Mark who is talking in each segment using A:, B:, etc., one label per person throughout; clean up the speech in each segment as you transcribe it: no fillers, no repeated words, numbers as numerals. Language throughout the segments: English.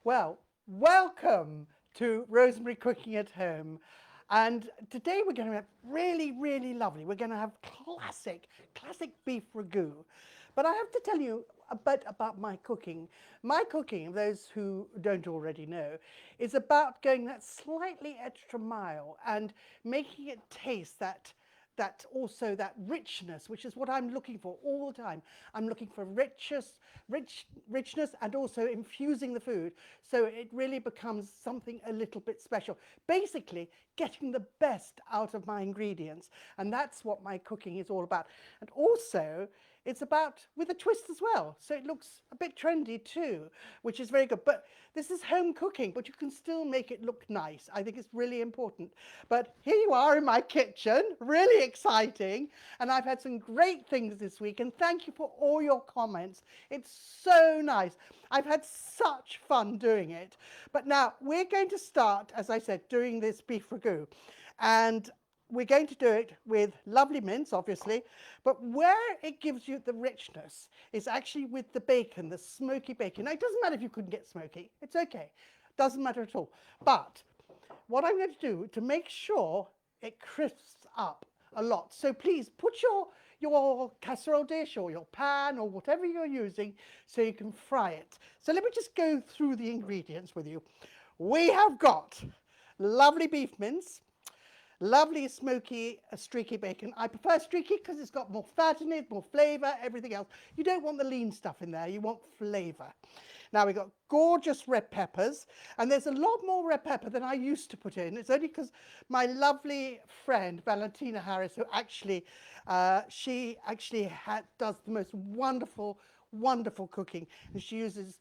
A: Well, welcome to Rosemary Cooking at Home. And today we're going to have really, really lovely. We're going to have classic beef ragu. But I have to tell you a bit about my cooking. My cooking, those who don't already know, is about going that slightly extra mile and making it taste that richness, which is what I'm looking for all the time. I'm looking for richness, and also infusing the food so it really becomes something a little bit special. Basically, getting the best out of my ingredients, and that's what my cooking is all about. And also, it's about with a twist as well, so it looks a bit trendy too, which is very good. But this is home cooking, but you can still make it look nice. I think it's really important. But here you are in my kitchen, really exciting, and I've had some great things this week, and thank you for all your comments. It's so nice. I've had such fun doing it. But now we're going to start, as I said, doing this beef ragu, and we're going to do it with lovely mince, obviously, but where it gives you the richness is actually with the bacon, the smoky bacon. Now, it doesn't matter if you couldn't get smoky. It's okay. Doesn't matter at all. But what I'm going to do to make sure it crisps up a lot. So please put your casserole dish or your pan or whatever you're using so you can fry it. So let me just go through the ingredients with you. We have got lovely beef mince, lovely smoky, streaky bacon. I prefer streaky because it's got more fat in it, more flavour, everything else. You don't want the lean stuff in there, you want flavour. Now we've got gorgeous red peppers, and there's a lot more red pepper than I used to put in. It's only because my lovely friend, Valentina Harris, who actually, she actually does the most wonderful cooking, and she uses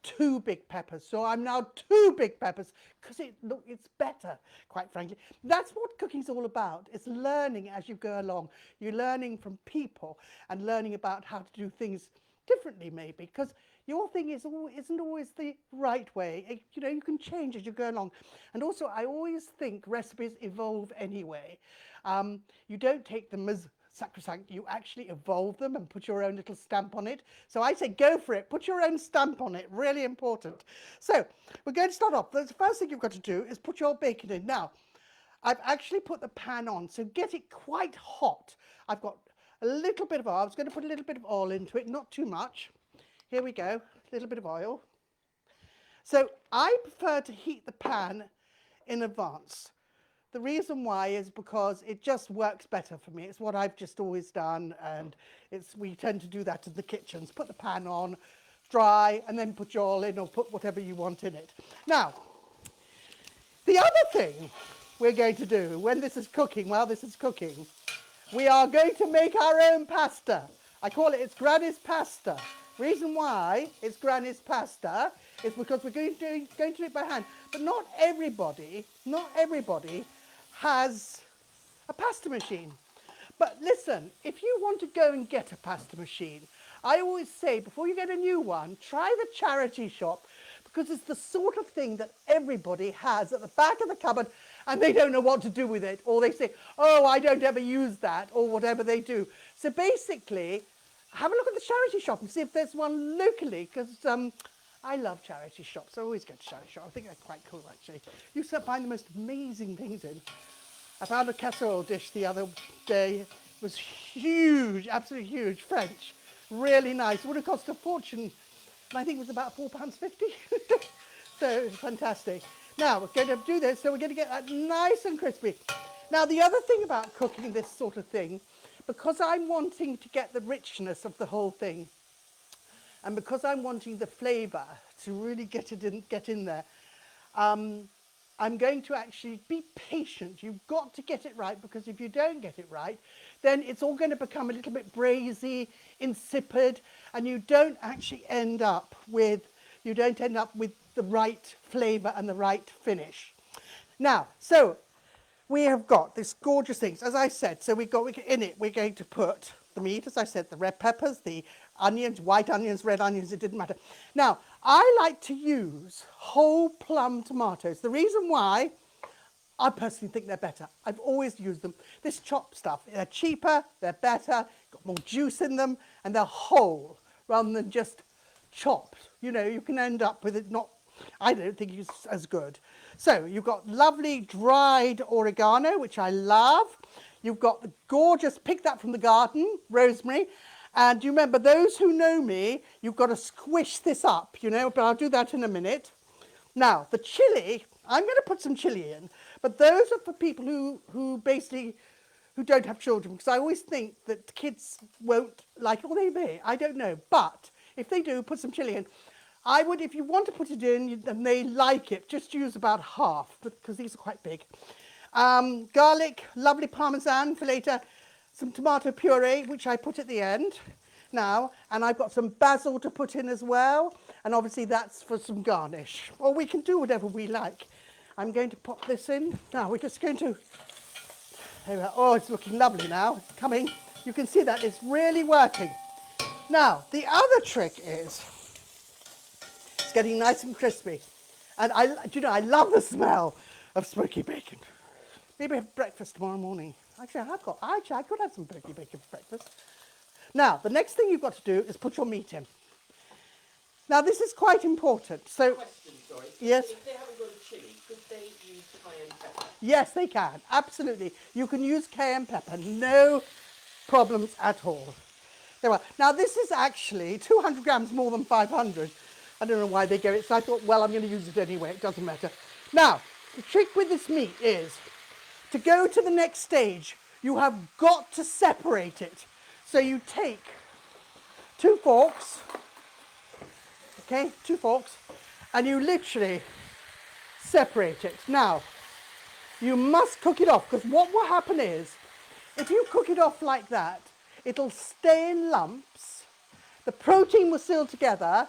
A: 2 big peppers. So I'm now 2 big peppers because it's better, quite frankly. That's what cooking's all about. It's learning as you go along. You're learning from people and learning about how to do things differently, maybe, because your thing isn't always the right way. You can change as you go along. And also, I always think recipes evolve anyway. You don't take them as sacrosanct, you actually evolve them and put your own little stamp on it. So I say go for it, put your own stamp on it, really important. So we're going to start off. The first thing you've got to do is put your bacon in. Now, I've actually put the pan on, so get it quite hot. I've got a little bit of oil. I was going to put a little bit of oil into it, not too much. Here we go, a little bit of oil. So I prefer to heat the pan in advance. The reason why is because it just works better for me. It's what I've just always done, and we tend to do that in the kitchens. Put the pan on, dry, and then put your oil in or put whatever you want in it. Now, the other thing we're going to do while this is cooking, we are going to make our own pasta. I call it's Granny's pasta. Reason why it's Granny's pasta is because we're going to do it by hand. But not everybody has a pasta machine. But listen, if you want to go and get a pasta machine, I always say before you get a new one, try the charity shop, because it's the sort of thing that everybody has at the back of the cupboard and they don't know what to do with it, or they say, oh, I don't ever use that, or whatever they do. So basically, have a look at the charity shop and see if there's one locally, because I love charity shops. I always go to charity shops. I think they're quite cool, actually. You find the most amazing things in. I found a casserole dish the other day. It was huge, absolutely huge, French. Really nice. It would have cost a fortune, and I think it was about £4.50. So it was fantastic. Now, we're going to do this, so we're going to get that nice and crispy. Now, the other thing about cooking this sort of thing, because I'm wanting to get the richness of the whole thing, and because I'm wanting the flavour to really get in there, I'm going to actually be patient. You've got to get it right, because if you don't get it right, then it's all going to become a little bit brazy, insipid, and you don't end up with the right flavour and the right finish. Now, so we have got this gorgeous things, as I said. So we're going to put the meat, as I said, the red peppers, the onions, white onions, red onions, it didn't matter. Now, I like to use whole plum tomatoes. The reason why, I personally think they're better. I've always used them. This chopped stuff, they're cheaper, they're better, got more juice in them, and they're whole rather than just chopped. You can end up with it not I don't think it's as good. So you've got lovely dried oregano, which I love. You've got the gorgeous, pick that from the garden, rosemary. And you remember, those who know me, you've got to squish this up, you know, but I'll do that in a minute. Now, the chili, I'm going to put some chili in, but those are for people who basically, who don't have children, because I always think that kids won't like it, or they may, I don't know. But if they do, put some chili in. I would, if you want to put it in and they like it, just use about half, because these are quite big. Garlic, lovely parmesan for later, some tomato puree, which I put at the end now, and I've got some basil to put in as well, and obviously that's for some garnish. Or we can do whatever we like. I'm going to pop this in. Now we're just going to, there we are. Oh, it's looking lovely now. It's coming. You can see that it's really working. Now, the other trick is, it's getting nice and crispy. And do you know, I love the smell of smoky bacon. Maybe have breakfast tomorrow morning. Actually, I could have some smoky bacon for breakfast. Now, the next thing you've got to do is put your meat in. Now, this is quite important. So,
B: Question, sorry.
A: Yes.
B: If they haven't got a chili, could they use cayenne pepper?
A: Yes, they can. Absolutely. You can use cayenne pepper. No problems at all. There are. Now, this is actually 200 grams more than 500. I don't know why they gave it. So I thought, well, I'm going to use it anyway. It doesn't matter. Now, the trick with this meat is to go to the next stage, you have got to separate it. So you take 2 forks, okay, 2 forks, and you literally separate it. Now, you must cook it off, because what will happen is, if you cook it off like that, it'll stay in lumps, the protein will seal together.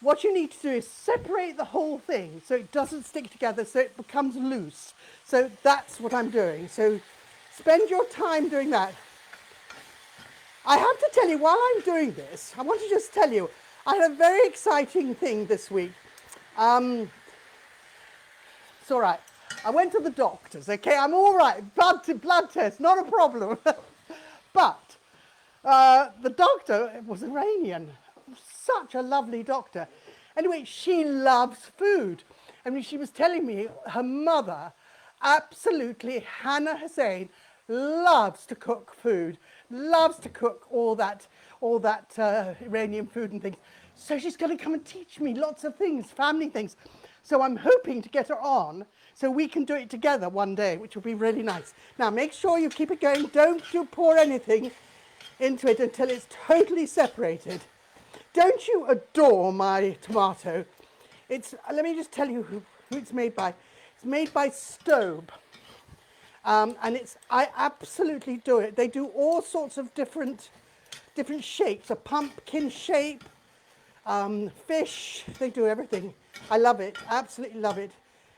A: What you need to do is separate the whole thing so it doesn't stick together, so it becomes loose. So that's what I'm doing. So spend your time doing that. I have to tell you, while I'm doing this, I want to just tell you, I had a very exciting thing this week. It's all right. I went to the doctors, okay? I'm all right. Blood test, not a problem. But the doctor was Iranian. Such a lovely doctor. Anyway, she loves food. I mean, she was telling me her mother, absolutely, Hannah Hussein, loves to cook food, loves to cook all that Iranian food and things. So she's going to come and teach me lots of things, family things. So I'm hoping to get her on so we can do it together one day, which will be really nice. Now, make sure you keep it going. Don't pour anything into it until it's totally separated. Don't you adore my tomato? Let me just tell you who it's made by. It's made by Stobe. And I absolutely do it. They do all sorts of different shapes, a pumpkin shape, fish, they do everything. I love it, absolutely love it.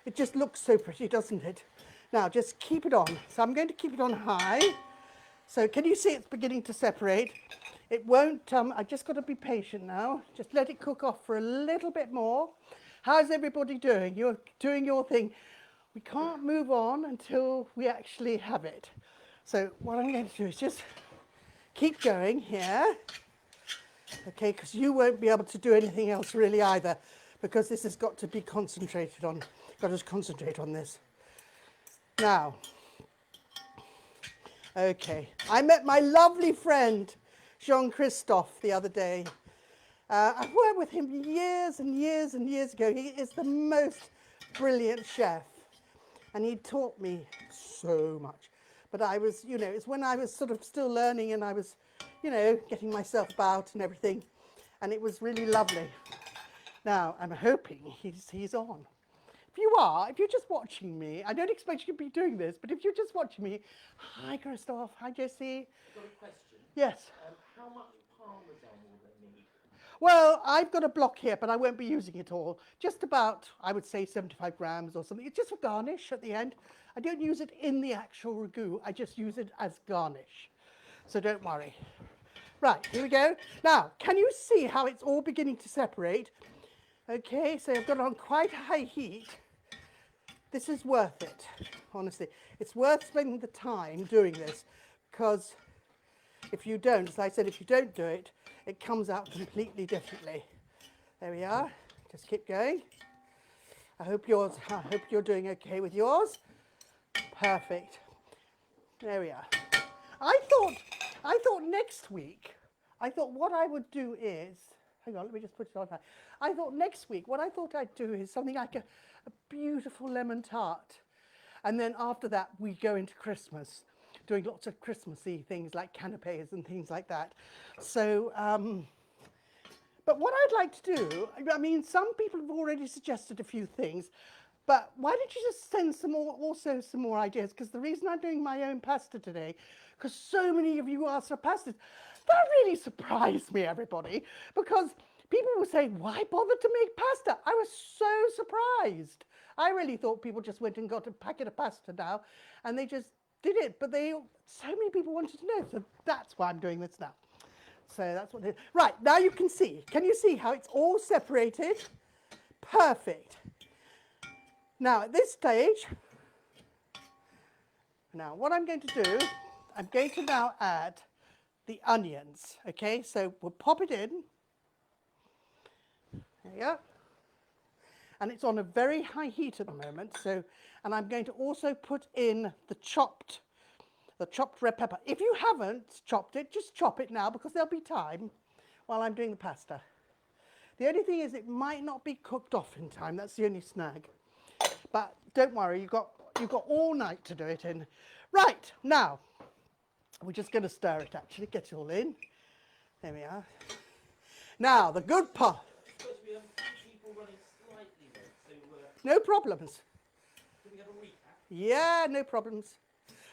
A: It just looks so pretty, doesn't it? Now, just keep it on. So I'm going to keep it on high. So can you see it's beginning to separate? It won't, I just got to be patient now. Just let it cook off for a little bit more. How's everybody doing? You're doing your thing. We can't move on until we actually have it. So what I'm going to do is just keep going here. Okay, because you won't be able to do anything else really either, because this has got to be concentrated on. Got to concentrate on this. Now, okay, I met my lovely friend Jean-Christophe the other day. I've worked with him years and years and years ago. He is the most brilliant chef, and he taught me so much. But I was, you know, it's when I was sort of still learning and I was, you know, getting myself about and everything, and it was really lovely. Now, I'm hoping he's on. If you're just watching me, I don't expect you to be doing this, but if you're just watching me, hi Christophe, hi Jessie.
B: I've got a question.
A: Yes.
B: How much parmesan will they need?
A: Well, I've got a block here, but I won't be using it all. Just about, I would say 75 grams or something. It's just for garnish at the end. I don't use it in the actual ragu, I just use it as garnish. So don't worry. Right, here we go. Now, can you see how it's all beginning to separate? Okay, so I've got it on quite high heat. This is worth it, honestly. It's worth spending the time doing this, because if you don't, as I said, if you don't do it, it comes out completely differently. There we are. Just keep going. I hope you're doing okay with yours. Perfect. There we are. I thought next week, I thought what I would do is, hang on, let me just put it on. I thought next week, what I thought I'd do is something like a beautiful lemon tart. And then after that, we go into Christmas, doing lots of Christmassy things like canapes and things like that. So, but what I'd like to do, I mean, some people have already suggested a few things, but why don't you just send some more ideas? Because the reason I'm doing my own pasta today, because so many of you asked for pastas, that really surprised me, everybody, because people were saying, why bother to make pasta? I was so surprised. I really thought people just went and got a packet of pasta now, and they just did it, but so many people wanted to know, so that's why I'm doing this now. So that's what it is. Right, now you can see. Can you see how it's all separated? Perfect. Now at this stage, now what I'm going to do, I'm going to now add the onions. Okay, so we'll pop it in. There you go. And it's on a very high heat at the moment. So, and I'm going to also put in the chopped red pepper. If you haven't chopped it, just chop it now because there'll be time while I'm doing the pasta. The only thing is it might not be cooked off in time. That's the only snag. But don't worry, you've got all night to do it in. Right, now, we're just going to stir it actually, get it all in. There we are. Now, the good part.
B: Because we have people running slightly late, so
A: No problems.
B: can we have a recap?
A: Yeah, no problems.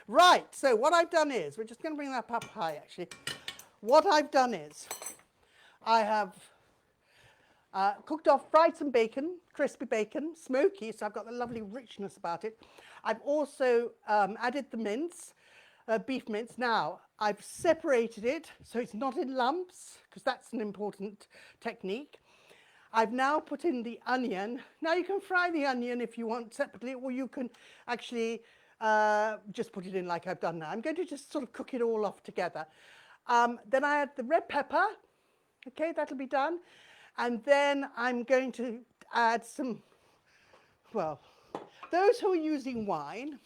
A: Right, so what I've done is, we're just going to bring that up high actually. What I've done is, I have cooked off, fried some bacon, crispy bacon, smoky, so I've got the lovely richness about it. I've also added the mince, beef mince. Now, I've separated it so it's not in lumps, because that's an important technique. I've now put in the onion. Now you can fry the onion if you want separately, or you can actually just put it in like I've done now. I'm going to just sort of cook it all off together. Then I add the red pepper. Okay, that'll be done. And then I'm going to add some, well, those who are using wine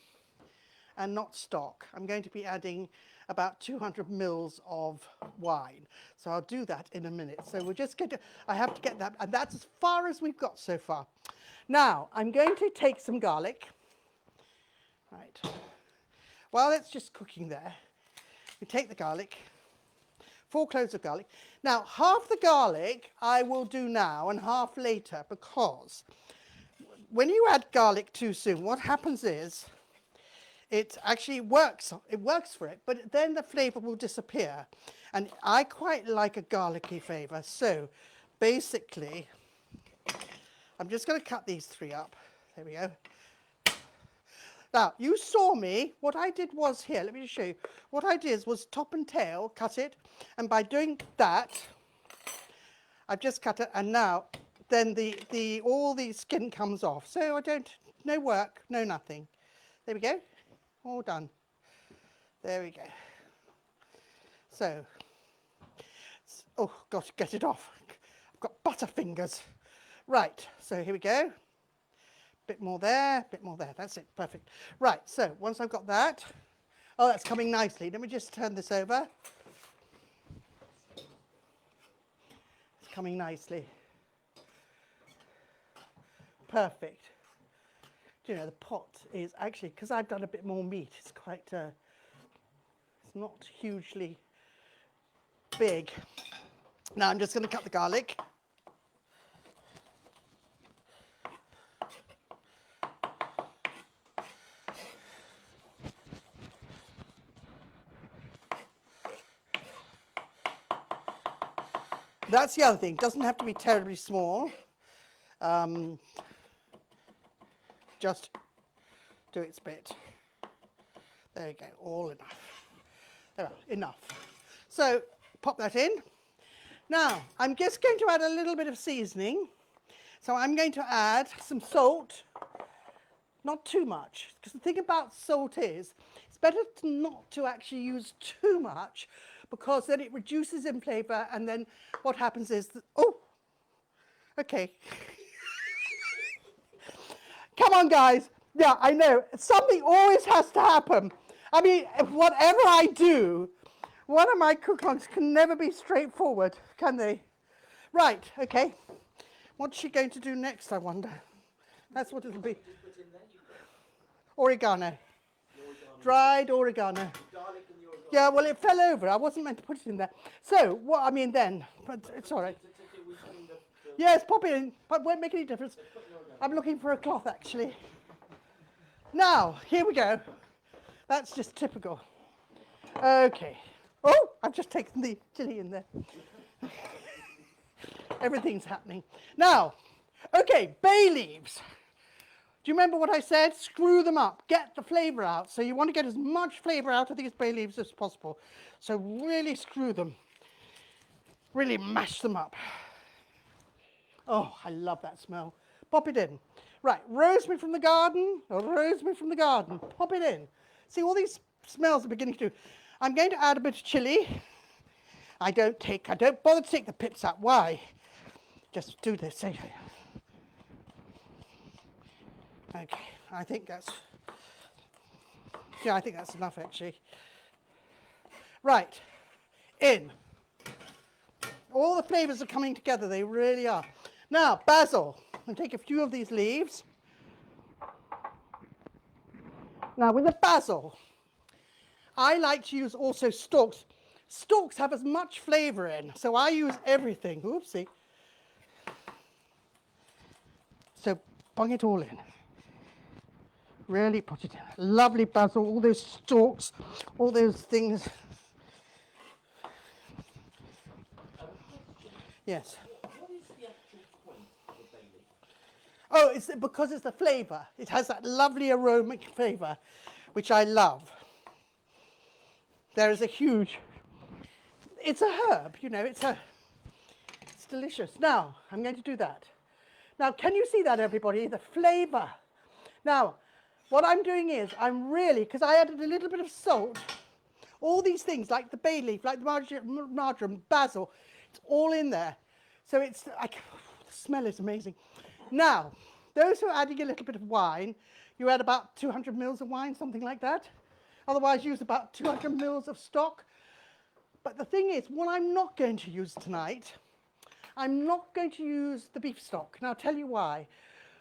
A: and not stock, I'm going to be adding about 200 mils of wine. So I'll do that in a minute. So we're just going to, I have to get that, and that's as far as we've got so far. Now, I'm going to take some garlic. Right. While it's just cooking there, we take the garlic, 4 cloves of garlic. Now, half the garlic I will do now and half later, because when you add garlic too soon, what happens is it actually works for it, but then the flavour will disappear. And I quite like a garlicky flavour. So basically, I'm just going to cut these 3 up. There we go. Now, you saw me, what I did was here, let me just show you. What I did was top and tail, cut it, and by doing that, I've just cut it, and now, then all the skin comes off. So no work, no nothing. There we go, all done. There we go. So, oh, got to get it off. I've got butter fingers. Right, so here we go. Bit more there, that's it, perfect. Right, so once I've got that, oh, that's coming nicely. Let me just turn this over. It's coming nicely. Perfect. Do you know, the pot is actually, because I've done a bit more meat, it's quite, it's not hugely big. Now I'm just going to cut the garlic. That's the other thing, it doesn't have to be terribly small. Just do its bit. There you go, all enough. There, enough. So, pop that in. Now, I'm just going to add a little bit of seasoning. So I'm going to add some salt, not too much, because the thing about salt is, it's better not to actually use too much, because then it reduces in flavour, and then what happens is, that, oh, okay. Come on, guys. Yeah, I know. Something always has to happen. I mean, whatever I do, one of my cook-alongs can never be straightforward, can they? Right, okay. What's she going to do next, I wonder? That's what it'll be.
B: Just put in there, you've got
A: Oregano.
B: the oregano.
A: Dried oregano.
B: Garlic and the oregano.
A: Yeah, well, it fell over. I wasn't meant to put it in there. So, what I mean then, but it's all right. Yes, pop it in, but won't make any difference. I'm looking for a cloth, actually. Now, here we go. That's just typical. Okay. Oh, I've just taken the chili in there. Everything's happening. Now, okay, bay leaves. Do you remember what I said? Screw them up. Get the flavour out. So you want to get as much flavour out of these bay leaves as possible. So really screw them. Really mash them up. Oh, I love that smell. Pop it in. Right, rosemary from the garden. Rosemary from the garden. Pop it in. See, all these smells are beginning to do. I'm going to add a bit of chili. I don't bother to take the pips out. Why? Just do this. Okay, I think that's enough actually. Right, in. All the flavours are coming together, they really are. Now, basil. I'll take a few of these leaves. Now, with the basil, I like to use also stalks. Stalks have as much flavour in, so I use everything. Oopsie. So, bung it all in. Really put it in. Lovely basil, all those stalks, all those things. Yes.
B: What is the actual point of the bay leaf?
A: Oh, it's because it's the flavour. It has that lovely aromatic flavour, which I love. There is a huge, it's a herb, you know, it's delicious. Now, I'm going to do that. Now, can you see that, everybody? The flavour. Now, what I'm doing is, because I added a little bit of salt, all these things, like the bay leaf, like the marjoram, basil, it's all in there. So it's like, the smell is amazing. Now, those who are adding a little bit of wine, you add about 200 mils of wine, something like that. Otherwise, use about 200 mils of stock. But the thing is, what I'm not going to use tonight, I'm not going to use the beef stock. And I'll tell you why.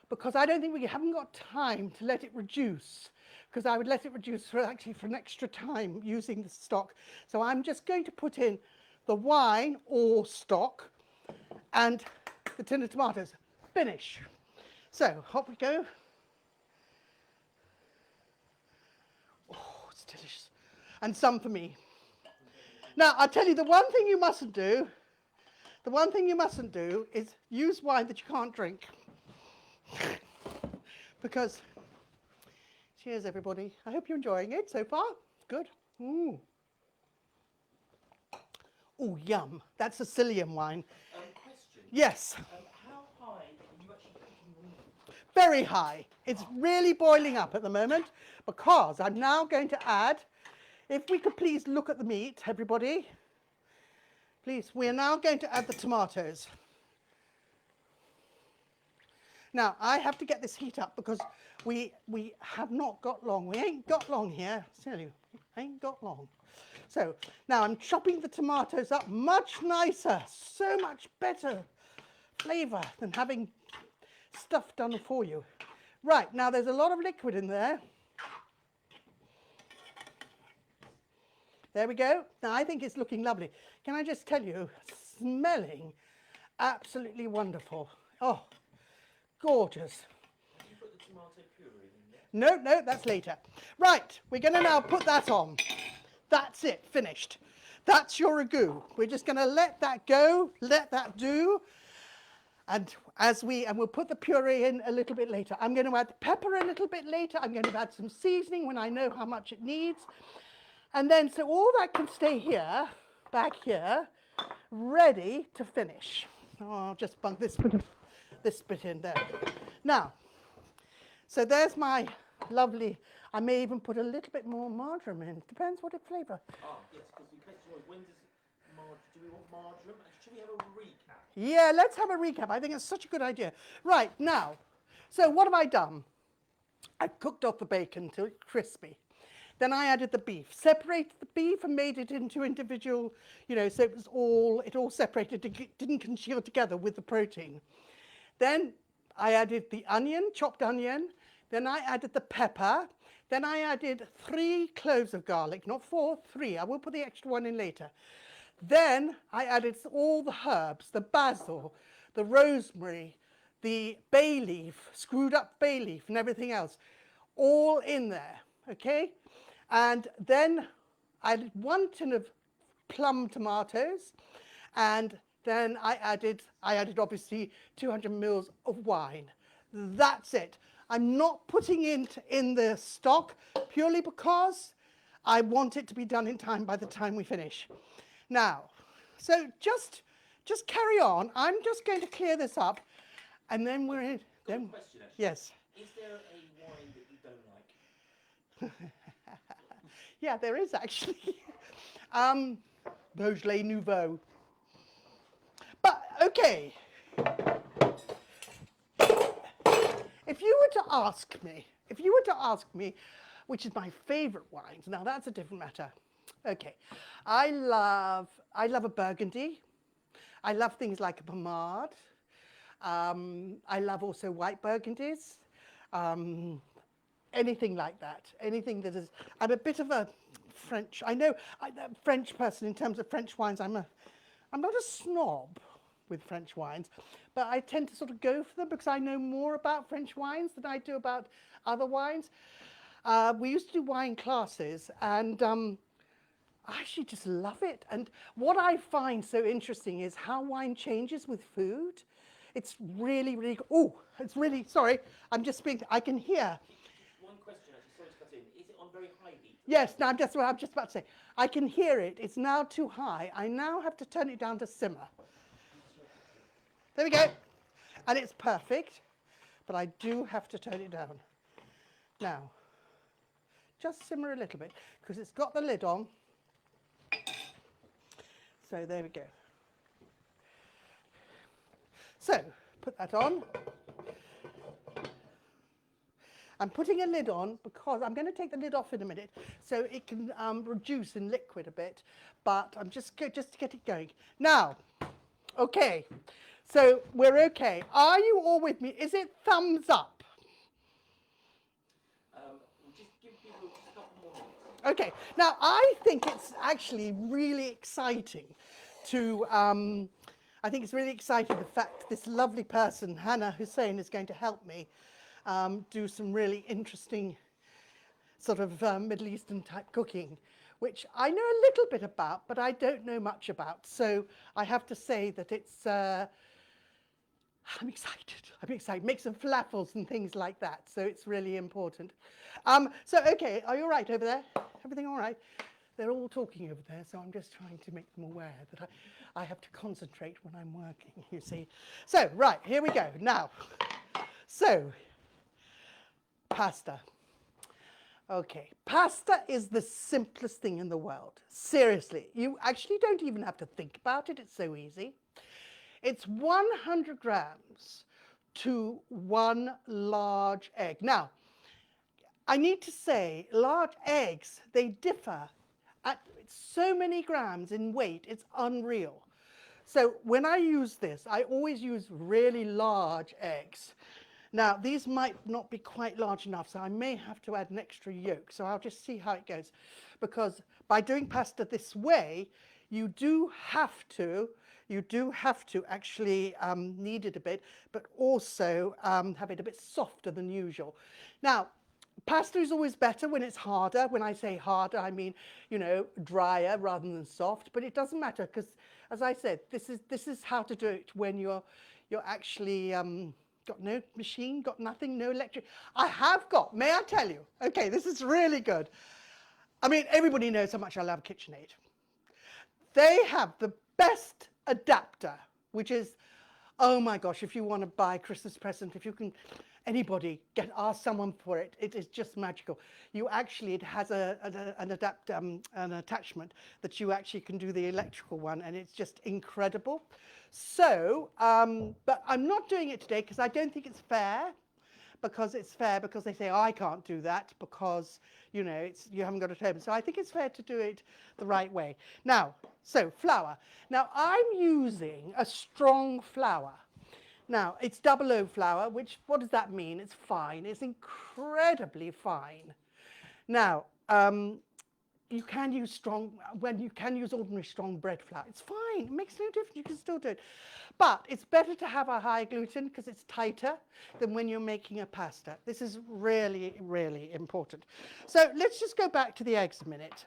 A: Because I don't think we haven't got time to let it reduce. Because I would let it reduce for an extra time using the stock. So I'm just going to put in the wine or stock and the tin of tomatoes. Finish. So, up we go. Oh, it's delicious. And some for me. Now, I'll tell you the one thing you mustn't do, is use wine that you can't drink. Because, cheers everybody. I hope you're enjoying it so far. Good. Ooh. Oh, yum. That's Sicilian wine.
B: Question.
A: Yes.
B: How high are you actually cooking the meat?
A: Very high. It's really boiling up at the moment because I'm now going to add, if we could please look at the meat, everybody. Please, we are now going to add the tomatoes. Now, I have to get this heat up because we have not got long. We ain't got long here. Seriously, ain't got long. So, now I'm chopping the tomatoes up much nicer, so much better flavour than having stuff done for you. Right, now there's a lot of liquid in there. There we go. Now, I think it's looking lovely. Can I just tell you, smelling absolutely wonderful. Oh, gorgeous.
B: Have you put the tomato puree in there?
A: No, that's later. Right, we're going to now put that on. That's it, finished. That's your ragu. We're just going to let that go, let that do. And we'll put the puree in a little bit later. I'm going to add pepper a little bit later. I'm going to add some seasoning when I know how much it needs. And then, so all that can stay here, back here, ready to finish. Oh, I'll just bung this bit in there. Now, so there's my lovely, I may even put a little bit more marjoram in. Depends what it flavour.
B: Ah, yes, because we kept saying, when do we want marjoram? And should we have a recap?
A: Yeah, let's have a recap. I think it's such a good idea. Right, now, so what have I done? I cooked off the bacon till it's crispy. Then I added the beef, separated the beef and made it into individual, so it all separated, didn't congeal together with the protein. Then I added the onion, chopped onion. Then I added the pepper. Then I added 3 cloves of garlic, not 4, 3. I will put the extra one in later. Then I added all the herbs, the basil, the rosemary, the bay leaf, screwed up bay leaf and everything else, all in there, okay? And then I added 1 tin of plum tomatoes, and then I added obviously 200 mils of wine. That's it. I'm not putting it in the stock purely because I want it to be done in time by the time we finish. Now, so just carry on. I'm just going to clear this up, and then we're in. Then,
B: question, actually.
A: yes.
B: Is there a wine that you don't like?
A: Yeah, there is actually. Beaujolais Nouveau. But okay. If you were to ask me, which is my favourite wines, now that's a different matter. Okay, I love a Burgundy. I love things like a Pommard. I love also white Burgundies. Anything like that. Anything that is. I'm a bit of a French. I'm a French person in terms of French wines. I'm not a snob with French wines, but I tend to sort of go for them because I know more about French wines than I do about other wines. We used to do wine classes, and I actually just love it. And what I find so interesting is how wine changes with food. It's really, really. Oh, it's really. Sorry, I'm just speaking. I can hear.
B: One question, actually, sorry to cut in. Is it on very high heat?
A: Yes, no, I'm just about to say. I can hear it. It's now too high. I now have to turn it down to simmer. There we go. And it's perfect, but I do have to turn it down. Now, just simmer a little bit, because it's got the lid on. So there we go. So, put that on. I'm putting a lid on because I'm going to take the lid off in a minute so it can reduce in liquid a bit, but I'm just to get it going. Now, okay, so we're okay. Are you all with me? Is it thumbs up?
B: We'll just give people just a couple more minutes.
A: Okay, now I think it's actually really exciting to, I think it's really exciting the fact this lovely person, Hannah Hussein, is going to help me do some really interesting sort of Middle Eastern type cooking, which I know a little bit about, but I don't know much about. So I have to say that it's, I'm excited. Make some falafels and things like that. So it's really important. So, okay, are you all right over there? Everything all right? They're all talking over there, so I'm just trying to make them aware that I have to concentrate when I'm working, you see. So, right, here we go. Now, so, pasta. Okay, pasta is the simplest thing in the world. Seriously, you actually don't even have to think about it. It's so easy. It's 100 grams to 1 large egg. Now, I need to say, large eggs, they differ at so many grams in weight, it's unreal. So when I use this, I always use really large eggs. Now, these might not be quite large enough, so I may have to add an extra yolk. So I'll just see how it goes. Because by doing pasta this way, you do have to actually knead it a bit, but also have it a bit softer than usual. Now, pasta is always better when it's harder. When I say harder, I mean, drier rather than soft. But it doesn't matter because, as I said, this is how to do it when you're actually got no machine, got nothing, no electric. I have got. May I tell you? Okay, this is really good. I mean, everybody knows how much I love KitchenAid. They have the best adapter, which is, oh my gosh, if you want to buy a Christmas present, if you can, anybody, ask someone for it. It is just magical. It has an adapter, an attachment that you actually can do the electrical one, and it's just incredible. So, but I'm not doing it today because I don't think it's fair. because it's fair, because they say, oh, I can't do that because, you know, you haven't got it home. So I think it's fair to do it the right way. Now, so flour. Now, I'm using a strong flour. Now, it's 00 flour, which, what does that mean? It's fine. It's incredibly fine. Now, you can use ordinary strong bread flour. It's fine. It makes no difference. You can still do it. But it's better to have a high gluten because it's tighter than when you're making a pasta. This is really, really important. So let's just go back to the eggs a minute.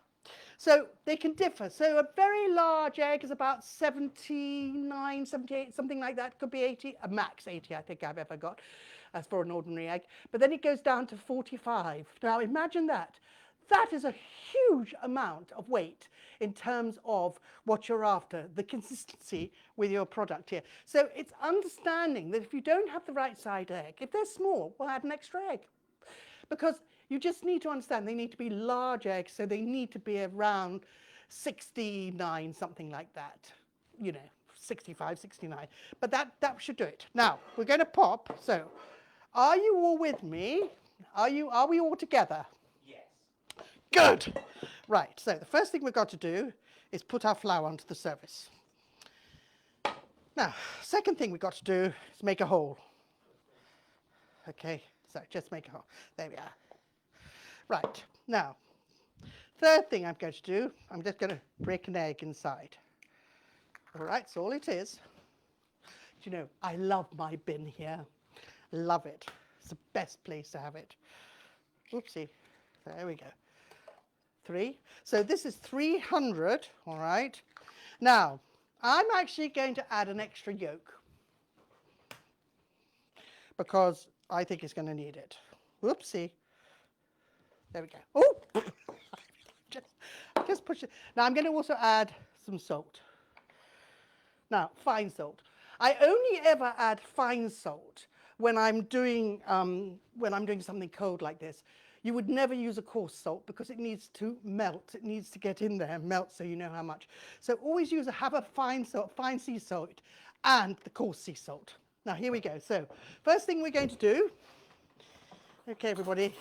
A: So they can differ. So a very large egg is about 79, 78, something like that. Could be 80, a max 80 I think I've ever got as for an ordinary egg. But then it goes down to 45. Now imagine that. That is a huge amount of weight in terms of what you're after, the consistency with your product here. So it's understanding that if you don't have the right side egg, if they're small, we'll add an extra egg. Because you just need to understand they need to be large eggs, so they need to be around 69, something like that. You know, 65, 69. But that should do it. Now, we're going to pop. So, are you all with me? Are we all together? Good. Right, so the first thing we've got to do is put our flour onto the surface. Now, second thing we've got to do is make a hole. Okay, so just make a hole. There we are. Right, now, third thing I'm going to do, I'm just going to break an egg inside. All right, that's all it is. Do you know, I love my bin here. Love it. It's the best place to have it. Oopsie. There we go. 3. So this is 300, all right. Now, I'm actually going to add an extra yolk because I think it's going to need it. Whoopsie. There we go. Oh, just push it. Now I'm going to also add some salt. Now, fine salt. I only ever add fine salt when I'm doing something cold like this. You would never use a coarse salt because it needs to melt. It needs to get in there and melt so you know how much. So always have a fine salt, fine sea salt, and the coarse sea salt. Now here we go. So first thing we're going to do, okay everybody,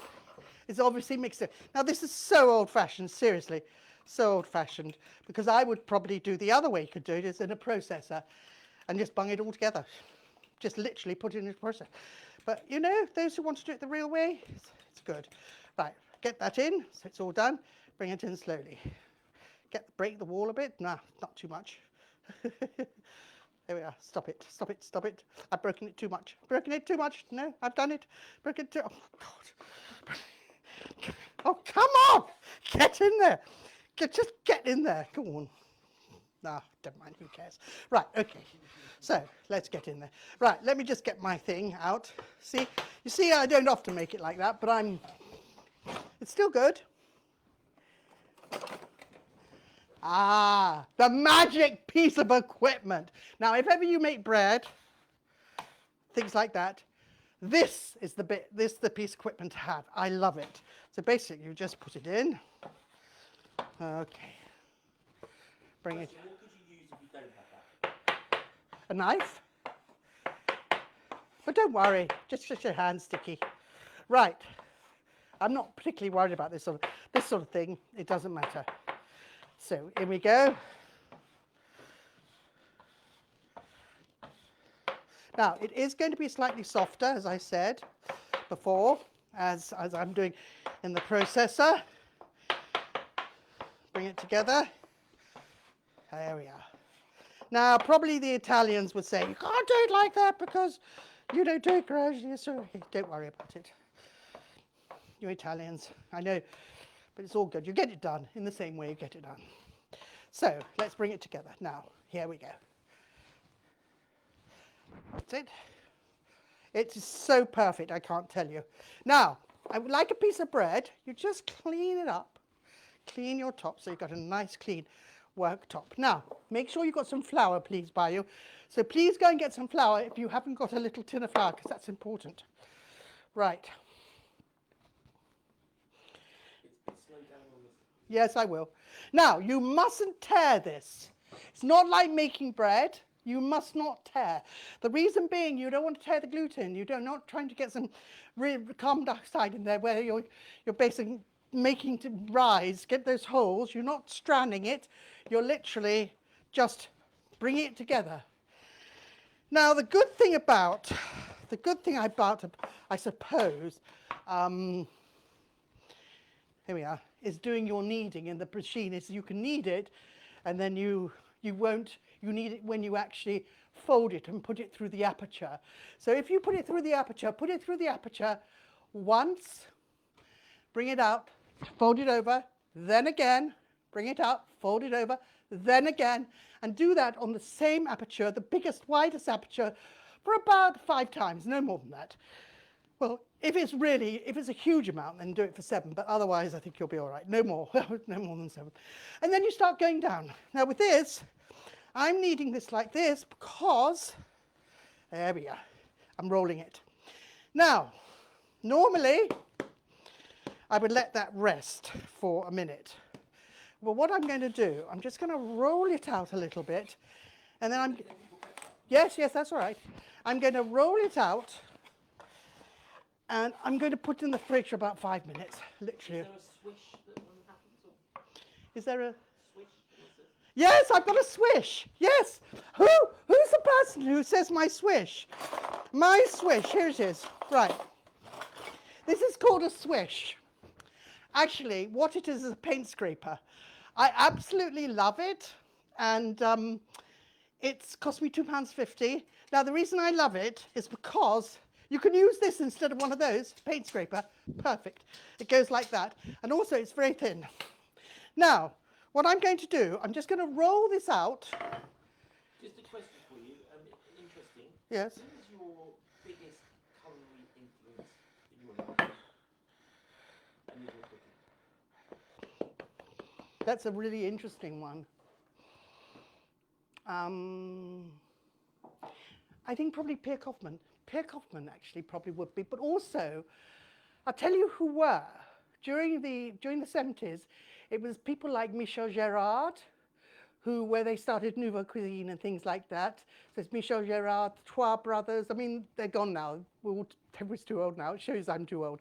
A: is obviously mix it. Now this is so old-fashioned, seriously, so old-fashioned, because I would probably do the other way you could do it is in a processor and just bung it all together. Just literally put it in a processor. But you know, those who want to do it the real way, it's good. Right, get that in, so it's all done. Bring it in slowly. Break the wall a bit. Nah, not too much. There we are. Stop it, stop it, stop it. I've broken it too much. Broken it too much. No, I've done it. Broken it too. Oh, God. Oh, come on. Get in there. Just get in there. Go on. Nah, never mind. Who cares? Right, okay. So, let's get in there. Right, let me just get my thing out. See? You see, I don't often make it like that, but it's still good. Ah, the magic piece of equipment. Now, if ever you make bread, things like that, this is the piece of equipment to have. I love it. So basically, you just put it in. Okay. Bring it.
B: What could you use if you don't have that?
A: A knife. But don't worry, just your hand sticky. Right. I'm not particularly worried about this sort of thing. It doesn't matter. So here we go. Now it is going to be slightly softer, as I said before, as I'm doing in the processor. Bring it together. There we are. Now probably the Italians would say, you can't do it like that because you don't do it gradually. So don't worry about it. You Italians, I know, but it's all good. You get it done in the same way you get it done. So let's bring it together. Now, here we go. That's it. It is so perfect, I can't tell you. Now, I would like a piece of bread. You just clean it up. Clean your top so you've got a nice clean work top. Now, make sure you've got some flour, please, by you. So please go and get some flour if you haven't got a little tin of flour, because that's important. Right. Yes, I will. Now, you mustn't tear this. It's not like making bread. You must not tear. The reason being, you don't want to tear the gluten. You're not trying to get some carbon dioxide in there where you're basically making to rise, get those holes. You're not stranding it. You're literally just bringing it together. Now, the good thing about, I suppose, here we are, is doing your kneading in the machine. Is you can knead it, and then you need it when you actually fold it and put it through the aperture. So if you put it through the aperture once, bring it out, fold it over, then again, bring it out, fold it over, then again, and do that on the same aperture, the biggest, widest aperture, for about 5 times, no more than that. Well, if it's a huge amount, then do it for 7, but otherwise I think you'll be all right. No more, no more than 7. And then you start going down. Now with this, I'm kneading this like this because, there we are, I'm rolling it. Now, normally, I would let that rest for a minute. Well, what I'm going to do, I'm just going to roll it out a little bit, and then yes, that's all right. I'm going to roll it out, and I'm going to put it in the fridge for about 5 minutes, literally.
B: Is there a swish that happens? Or
A: Is there a...
B: swish?
A: Yes, I've got a swish. Yes. Who's the person who says my swish? My swish. Here it is. Right. This is called a swish. Actually, what it is a paint scraper. I absolutely love it, and it's cost me £2.50. Now, the reason I love it is because you can use this instead of one of those, paint scraper. Perfect. It goes like that, and also it's very thin. Now, what I'm going to do, I'm just going to roll this out.
B: Just a question for you, interesting.
A: Yes.
B: Who is your biggest culinary influence in your life and in your cooking?
A: That's a really interesting one. I think probably Pierre Kaufman. Pierre Kaufman actually probably would be, but also, I'll tell you who were. During the 70s, it was people like Michel Gérard, where they started Nouveau Cuisine and things like that. So it's Michel Gérard, the Trois brothers. I mean, they're gone now. Everyone's too old now. It shows I'm too old.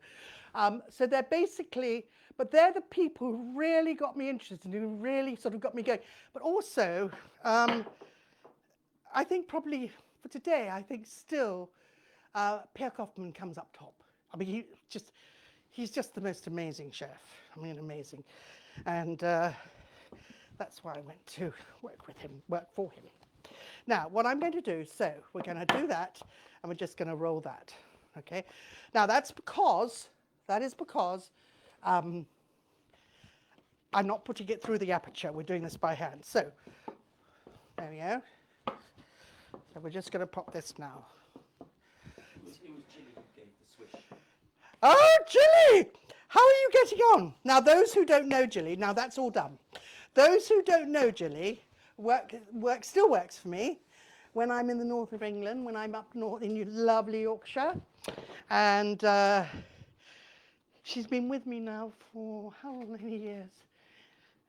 A: So they're basically, but they're the people who really got me interested, who really sort of got me going. But also, I think probably for today, I think still Pierre Kaufman comes up top. I mean, he's just the most amazing chef. I mean, amazing. And that's why I went to work for him. Now, what I'm going to do, so we're going to do that, and we're just going to roll that, okay? Now, that is because I'm not putting it through the aperture. We're doing this by hand. So, there we go. So we're just going to pop this now.
B: It was Jilly who gave the swish.
A: Oh, Jilly! How are you getting on? Now, those who don't know Jilly, now that's all done. Those who don't know Jilly, still works for me when I'm in the north of England, when I'm up north in lovely Yorkshire. And she's been with me now for how many years?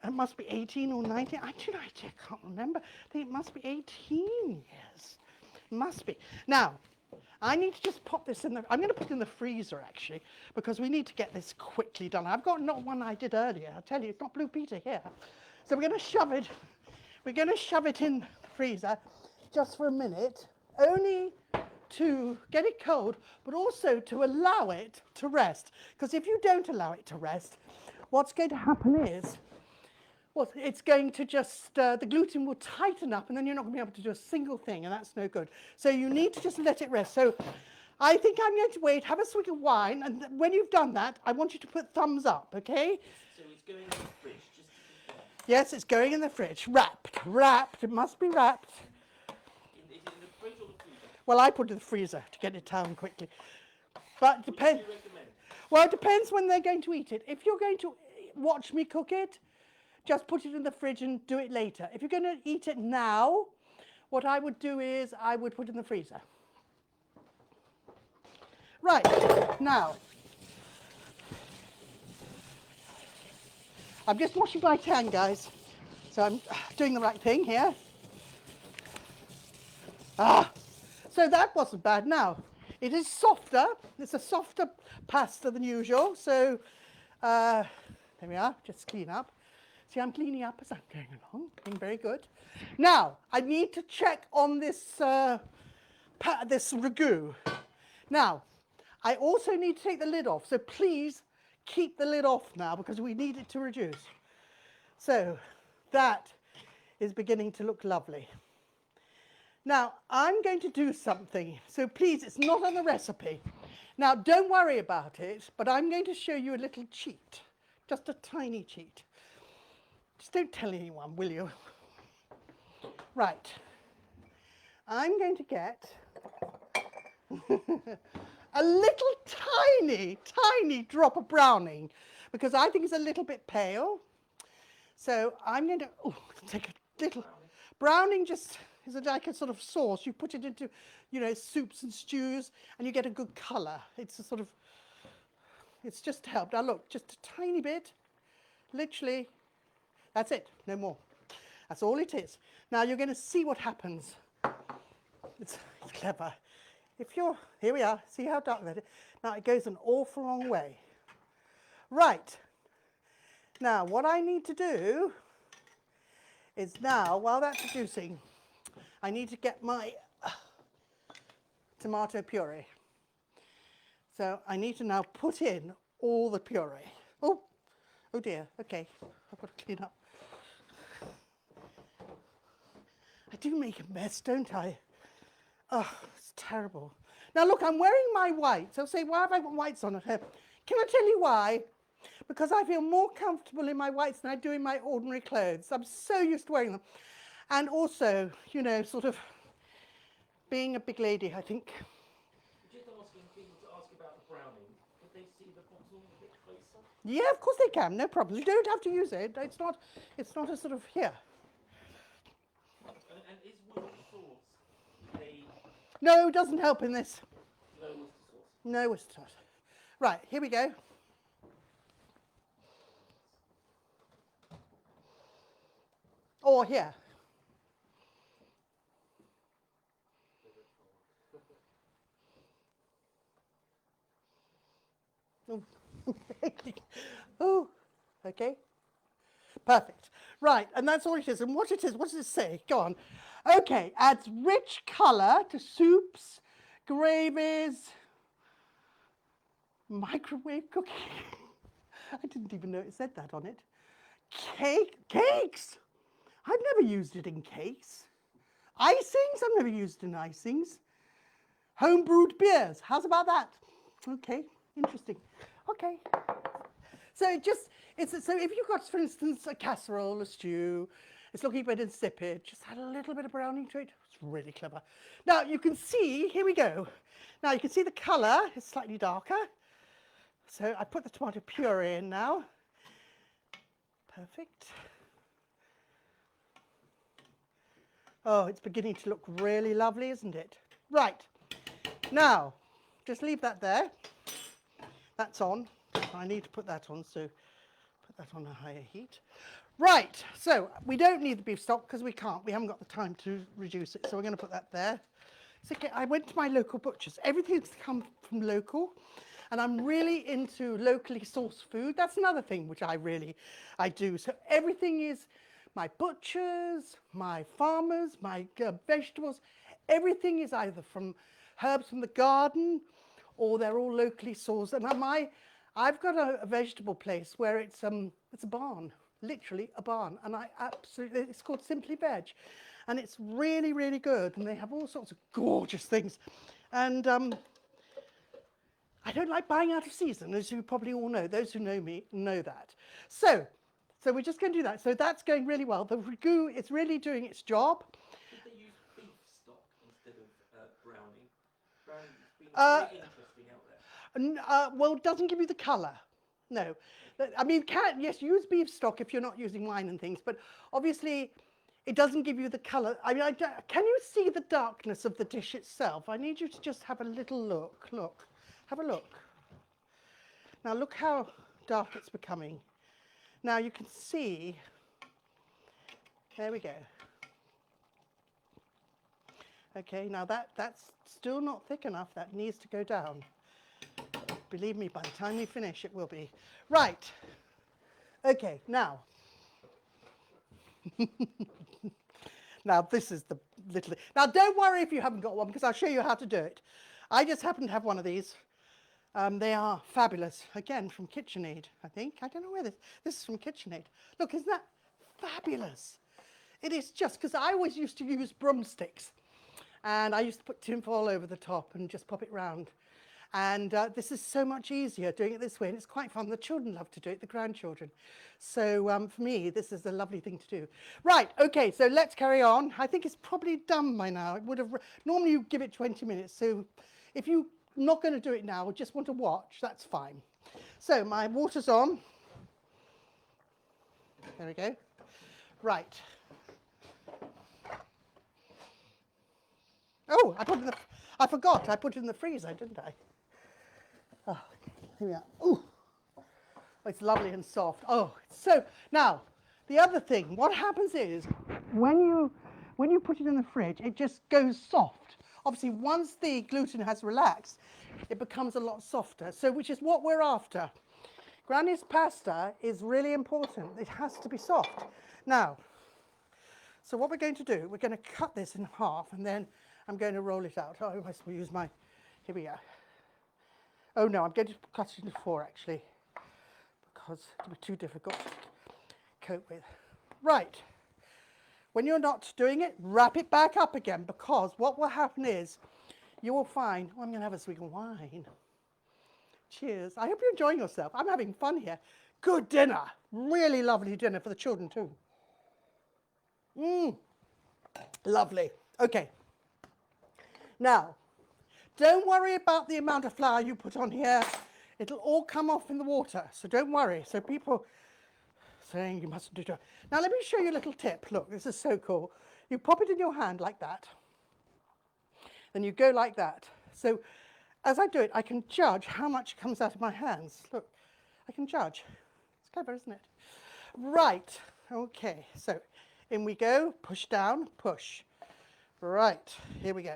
A: It must be 18 or 19. I can't remember. I think it must be 18 years. It must be. Now, I need to just pop this in I'm going to put it in the freezer, actually, because we need to get this quickly done. I've got not one I did earlier. I tell you, it's not Blue Peter here. So we're going to shove it in the freezer just for a minute, only to get it cold, but also to allow it to rest. Because if you don't allow it to rest, what's going to happen is, well, it's going to just, the gluten will tighten up, and then you're not going to be able to do a single thing, and that's no good. So you need to just let it rest. So I think I'm going to wait, have a swig of wine, and when you've done that, I want you to put thumbs up, okay?
B: So it's going in the fridge, just to confirm.
A: Yes, it's going in the fridge. Wrapped. It must be wrapped.
B: Is it in the fridge or the freezer?
A: Well, I put it in the freezer to get it down quickly. But
B: What do you recommend?
A: well, it depends when they're going to eat it. If you're going to watch me cook it, just put it in the fridge and do it later. If you're going to eat it now, what I would do is I would put it in the freezer. Right, now, I'm just washing my hand, guys. So I'm doing the right thing here. Ah, so that wasn't bad. Now, it is softer. It's a softer pasta than usual. So there we are, just clean up. See, I'm cleaning up as I'm going along, being very good. Now, I need to check on this, this ragu. Now, I also need to take the lid off, so please keep the lid off now because we need it to reduce. So that is beginning to look lovely. Now, I'm going to do something, so please, it's not on the recipe. Now, don't worry about it, but I'm going to show you a little cheat, just a tiny cheat. Just don't tell anyone, will you? Right. I'm going to get a little tiny drop of browning because I think it's a little bit pale. So I'm going to take a little browning. Just is like a sort of sauce. You put it into, you know, soups and stews, and you get a good colour. It's a sort of, it's just to help. Now look, just a tiny bit, literally. That's it, no more. That's all it is. Now you're going to see what happens. It's clever. If you're, here we are, see how dark that is? Now it goes an awful long way. Right. Now what I need to do is now, while that's reducing, I need to get my tomato puree. So I need to now put in all the puree. Oh dear, okay, I've got to clean up. I do make a mess, don't I? Oh, it's terrible. Now look, I'm wearing my whites. I'll say, why have I got whites on at home? Can I tell you why? Because I feel more comfortable in my whites than I do in my ordinary clothes. I'm so used to wearing them. And also, you know, sort of being a big lady, I think.
B: Just asking people to ask about the browning. Could they see the bottle a bit closer?
A: Yeah, of course they can, no problem. You don't have to use it. It's not a sort of here.
B: And is Worcester sauce a
A: No, it doesn't help in this.
B: no Worcester sauce?
A: No Worcester sauce. Right, here we go. Or here. Oh, okay. Perfect. Right, and that's all it is. And what it is, what does it say? Go on. Okay, adds rich colour to soups, gravies, microwave cooking. I didn't even know it said that on it. Cakes. I've never used it in cakes. Icings, I've never used it in icings. Home-brewed beers, how's about that? Okay, interesting. Okay. So so if you've got, for instance, a casserole, a stew, it's looking a bit insipid, just add a little bit of browning to it. It's really clever. Now you can see, here we go. Now you can see the colour is slightly darker. So I put the tomato puree in now. Perfect. Oh, it's beginning to look really lovely, isn't it? Right. Now, just leave that there. That's on. I need to put that on, so put that on a higher heat. Right, so we don't need the beef stock because we can't. We haven't got the time to reduce it, so we're going to put that there. So I went to my local butchers. Everything's come from local, and I'm really into locally sourced food. That's another thing which I do. So everything is my butchers, my farmers, my vegetables. Everything is either from herbs from the garden, or they're all locally sourced. And I've got a vegetable place where it's a barn, literally a barn, and it's called Simply Veg, and it's really, really good, and they have all sorts of gorgeous things. And I don't like buying out of season, as you probably all know. Those who know me know that. So we're just going to do that. So that's going really well. The ragu is really doing its job.
B: Did they use beef stock instead of browning? Browning's been really interesting out there.
A: Well, it doesn't give you the colour. No. I mean, yes, use beef stock if you're not using wine and things, but obviously it doesn't give you the colour. I mean, can you see the darkness of the dish itself? I need you to just have a little look. Look. Have a look. Now look how dark it's becoming. Now you can see, there we go. Okay, now that's still not thick enough. That needs to go down. Believe me, by the time we finish, it will be. Right. Okay, now. Now, this is the little... Now, don't worry if you haven't got one, because I'll show you how to do it. I just happen to have one of these. They are fabulous. Again, from KitchenAid, I think. I don't know where this is from KitchenAid. Look, isn't that fabulous? It is just, because I always used to use broomsticks. And I used to put tinfoil over the top and just pop it round. And this is so much easier doing it this way, and it's quite fun. The children love to do it, the grandchildren. So for me, this is a lovely thing to do. Right, okay, so let's carry on. I think it's probably done by now. It would have normally you give it 20 minutes. So if you're not going to do it now or just want to watch, that's fine. So my water's on. There we go. Right. Oh, I forgot. I put it in the freezer, didn't I? Oh, here we are. Ooh, oh, it's lovely and soft. Oh, so now the other thing. What happens is when you put it in the fridge, it just goes soft. Obviously, once the gluten has relaxed, it becomes a lot softer. So, which is what we're after. Granny's pasta is really important. It has to be soft. Now, so what we're going to do, we're going to cut this in half, and then I'm going to roll it out. Oh, I must use my, here we are. Oh no, I'm going to cut it into 4 actually, because it'll be too difficult to cope with. Right, when you're not doing it, wrap it back up again, because what will happen is, you will find, oh, I'm going to have a swig of wine. Cheers. I hope you're enjoying yourself. I'm having fun here. Good dinner. Really lovely dinner for the children too. Lovely. Okay. Now, don't worry about the amount of flour you put on here. It'll all come off in the water, so don't worry. So people saying you mustn't do that. Now let me show you a little tip. Look, this is so cool. You pop it in your hand like that. Then you go like that. So as I do it, I can judge how much comes out of my hands. Look, I can judge. It's clever, isn't it? Right. Okay, so in we go. Push down, push. Right, here we go.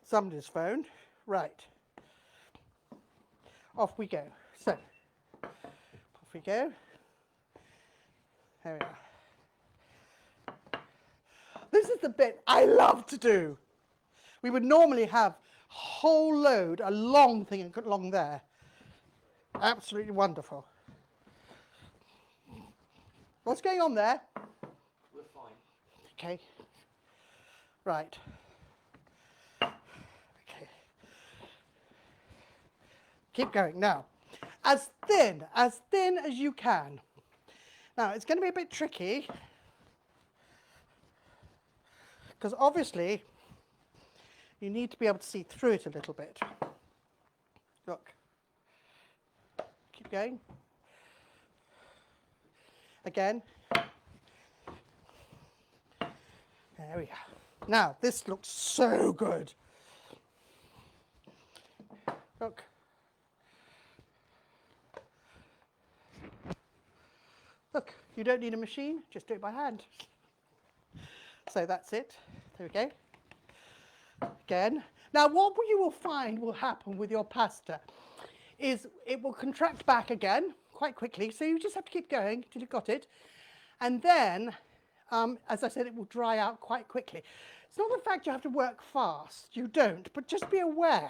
A: Somebody's phone. Right. Off we go. So, off we go. There we are. This is the bit I love to do. We would normally have a whole load, a long thing along there. Absolutely wonderful. What's going on there?
B: We're fine.
A: Okay. Right. Okay. Keep going. Now, as thin as you can. Now, it's going to be a bit tricky, because obviously you need to be able to see through it a little bit. Look. Keep going. Again. There we are. Now, this looks so good. Look. Look, you don't need a machine, just do it by hand. So that's it. There we go. Again. Now, what you will find will happen with your pasta is it will contract back again quite quickly. So you just have to keep going till you've got it. And then, as I said, it will dry out quite quickly. It's not the fact you have to work fast. You don't. But just be aware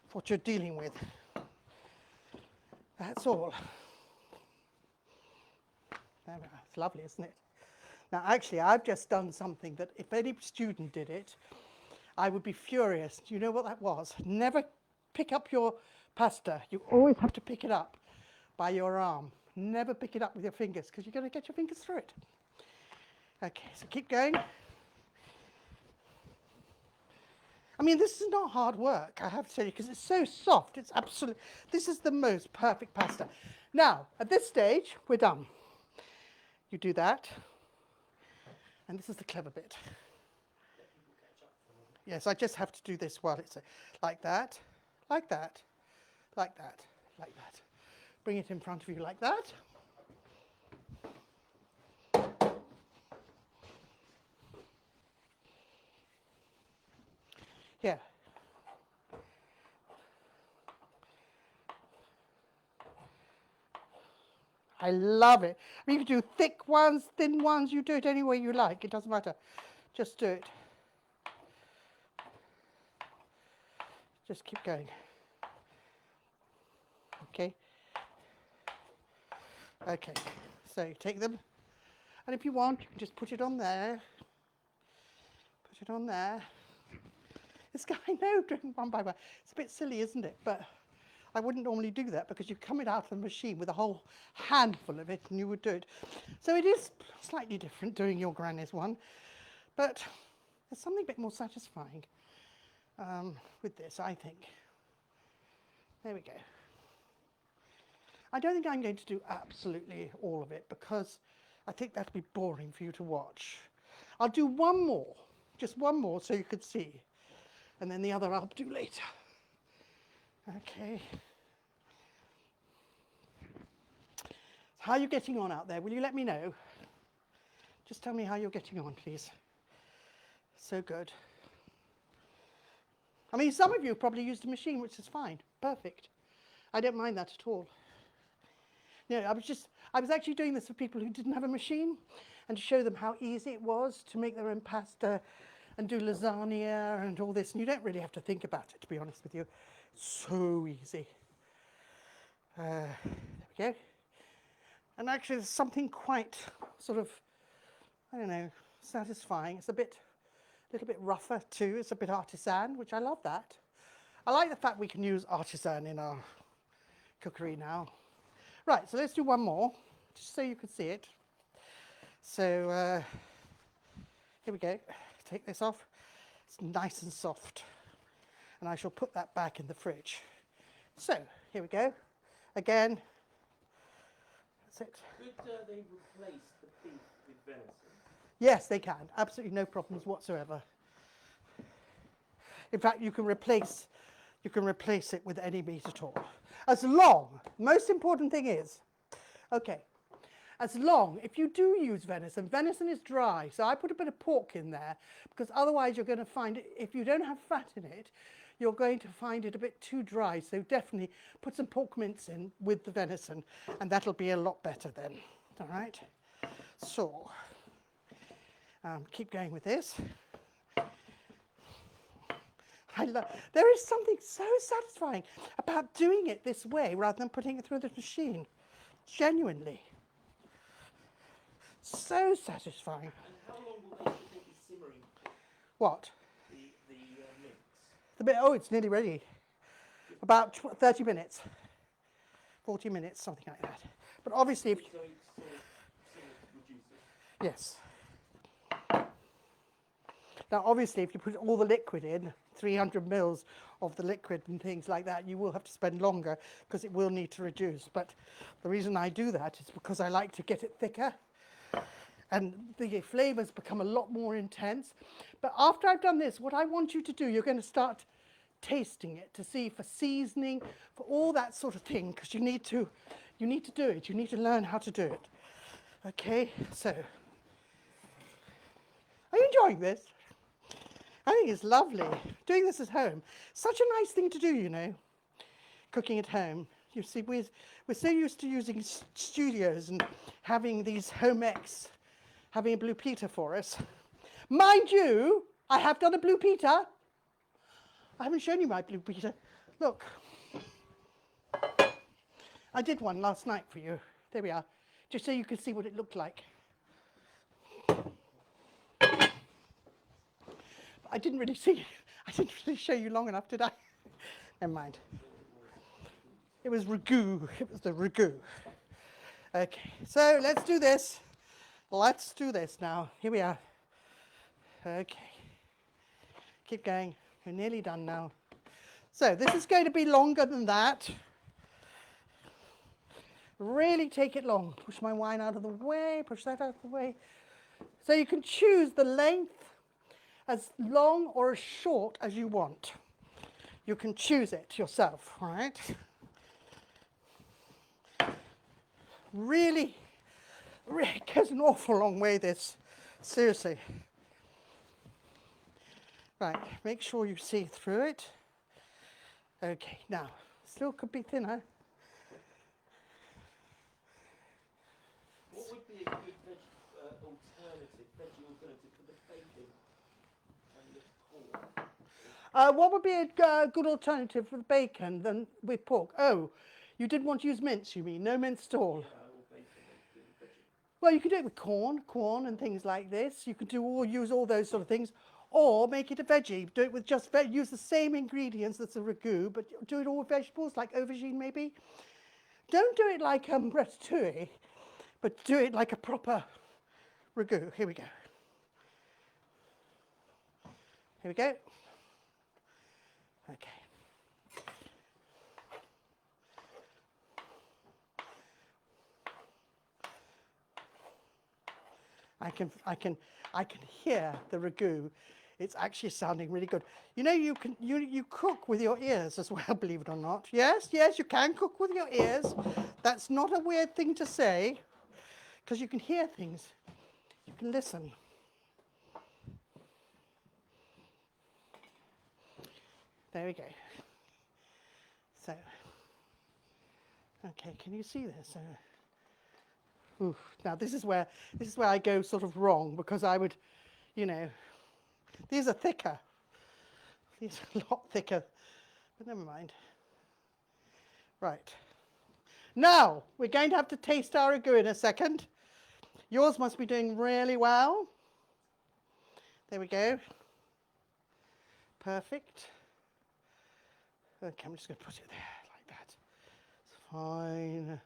A: of what you're dealing with. That's all. It's lovely, isn't it? Now, actually, I've just done something that if any student did it, I would be furious. Do you know what that was? Never pick up your pasta. You always have to pick it up by your arm. Never pick it up with your fingers, because you're going to get your fingers through it. Okay, so keep going. I mean, this is not hard work, I have to tell you, because it's so soft. It's absolutely, this is the most perfect pasta. Now, at this stage, we're done. You do that, and this is the clever bit. Yes, I just have to do this while it's like that, like that, like that, like that. Bring it in front of you like that. Here. I love it. I mean, you can do thick ones, thin ones, you do it any way you like. It doesn't matter. Just do it. Just keep going. Okay. Okay. So you take them, and if you want, you can just put it on there. Put it on there. This guy, no, doing one by one. It's a bit silly, isn't it? But I wouldn't normally do that because you come it out of the machine with a whole handful of it and you would do it. So it is slightly different doing your granny's one, but there's something a bit more satisfying with this, I think. There we go. I don't think I'm going to do absolutely all of it because I think that'd be boring for you to watch. I'll do one more, just one more so you could see. And then the other I'll do later. Okay. How are you getting on out there? Will you let me know? Just tell me how you're getting on, please. So good. I mean, some of you probably used a machine, which is fine. Perfect. I don't mind that at all. No, I was actually doing this for people who didn't have a machine and to show them how easy it was to make their own pasta and do lasagna and all this. And you don't really have to think about it, to be honest with you. So easy. There we go. And actually there's something quite sort of, I don't know, satisfying. It's a little bit rougher too. It's a bit artisan, which I love that. I like the fact we can use artisan in our cookery now. Right, so let's do one more, just so you can see it. So here we go. Take this off. It's nice and soft. And I shall put that back in the fridge. So, here we go. Again, that's it.
B: Could they replace the beef with venison?
A: Yes, they can. Absolutely no problems whatsoever. In fact, you can replace it with any meat at all. As long, most important thing is, okay, as long, if you do use venison, venison is dry, so I put a bit of pork in there, because otherwise you're going to find it, if you don't have fat in it, you're going to find it a bit too dry, so definitely put some pork mince in with the venison, and that'll be a lot better then, all right? So, keep going with this. There is something so satisfying about doing it this way rather than putting it through the machine. Genuinely. So satisfying.
B: And how long will they be simmering?
A: What?
B: The mince?
A: Oh, it's nearly ready. About 30 minutes. 40 minutes, something like that. But obviously, if you...
B: So reduce it?
A: Yes. Now, obviously, if you put all the liquid in, 300 mils of the liquid and things like that, you will have to spend longer because it will need to reduce. But the reason I do that is because I like to get it thicker and the flavours become a lot more intense. But after I've done this, what I want you to do, you're going to start tasting it to see for seasoning, for all that sort of thing, because you need to do it. You need to learn how to do it. Okay, so are you enjoying this? I think it's lovely. Doing this at home. Such a nice thing to do, you know, cooking at home. You see, we're so used to using studios and having these home ecs, having a blue Peter for us. Mind you, I have done a blue Peter. I haven't shown you my blue Peter. Look. I did one last night for you. There we are. Just so you can see what it looked like. I didn't really show you long enough, did I? Never mind. It was ragu. It was the ragu. Okay, so let's do this. Let's do this now. Here we are. Okay. Keep going. We're nearly done now. So this is going to be longer than that. Really take it long. Push my wine out of the way. Push that out of the way. So you can choose the length as long or as short as you want. You can choose it yourself, all right? Really goes an awful long way, this. Seriously. Right, make sure you see through it. Okay, now, still could be thinner.
B: What would be a good veggie alternative for the bacon and the pork?
A: What would be a good alternative for the bacon than with pork? Oh, you didn't want to use mince, you mean? No mince at all?
B: Yeah, or bacon and veggie.
A: Well, you could do it with corn and things like this. You could use all those sort of things, or make it a veggie. Do it with just use the same ingredients as a ragu, but do it all with vegetables, like aubergine maybe. Don't do it like ratatouille, but do it like a proper ragu. Here we go. Here we go. Okay. I can hear the ragu. It's actually sounding really good. You know, you cook with your ears as well, believe it or not. Yes, you can cook with your ears. That's not a weird thing to say, because you can hear things. You can listen. There we go. So, okay, can you see this? Oof. Now this is where I go sort of wrong, because I would, you know, these are thicker. These are a lot thicker, but never mind. Right. Now we're going to have to taste our ragu in a second. Yours must be doing really well. There we go. Perfect. Okay, I'm just going to put it there like that. It's fine.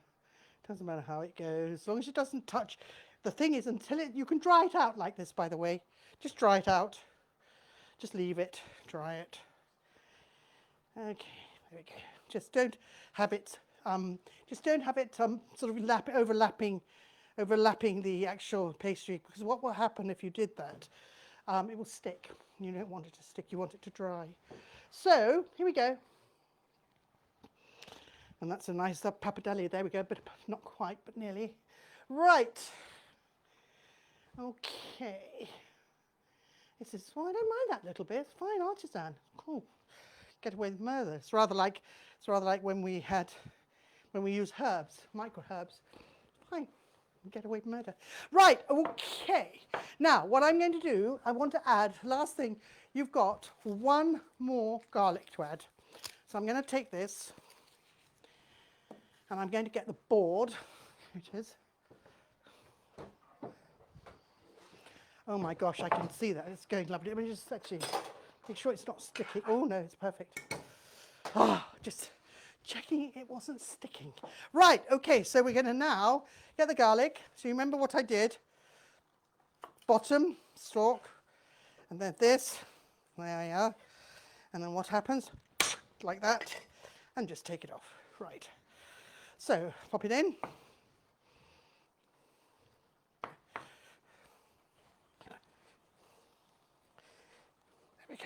A: Doesn't matter how it goes, as long as it doesn't touch. The thing is, you can dry it out like this, by the way. Just dry it out. Just leave it, dry it. Okay, there we go. Just don't have it sort of overlapping the actual pastry, because what will happen if you did that? It will stick. You don't want it to stick, you want it to dry. So, here we go. And that's a nice pappardelle. There we go, but not quite, but nearly. Right. Okay. Well, I don't mind that little bit. It's fine artisan. Cool. Get away with murder. It's rather like when we use herbs, micro herbs. Fine. Get away with murder. Right. Okay. Now, what I'm going to do, I want to add, last thing, you've got one more garlic to add. So I'm going to take this, and I'm going to get the board. Here it is. Oh my gosh, I can see that. It's going lovely. Let me just actually make sure it's not sticking. Oh no, it's perfect. Just checking it wasn't sticking. Right, okay, so we're going to now get the garlic. So you remember what I did? Bottom, stalk, and then this. There we are. And then what happens? Like that. And just take it off. Right. So, pop it in. There we go.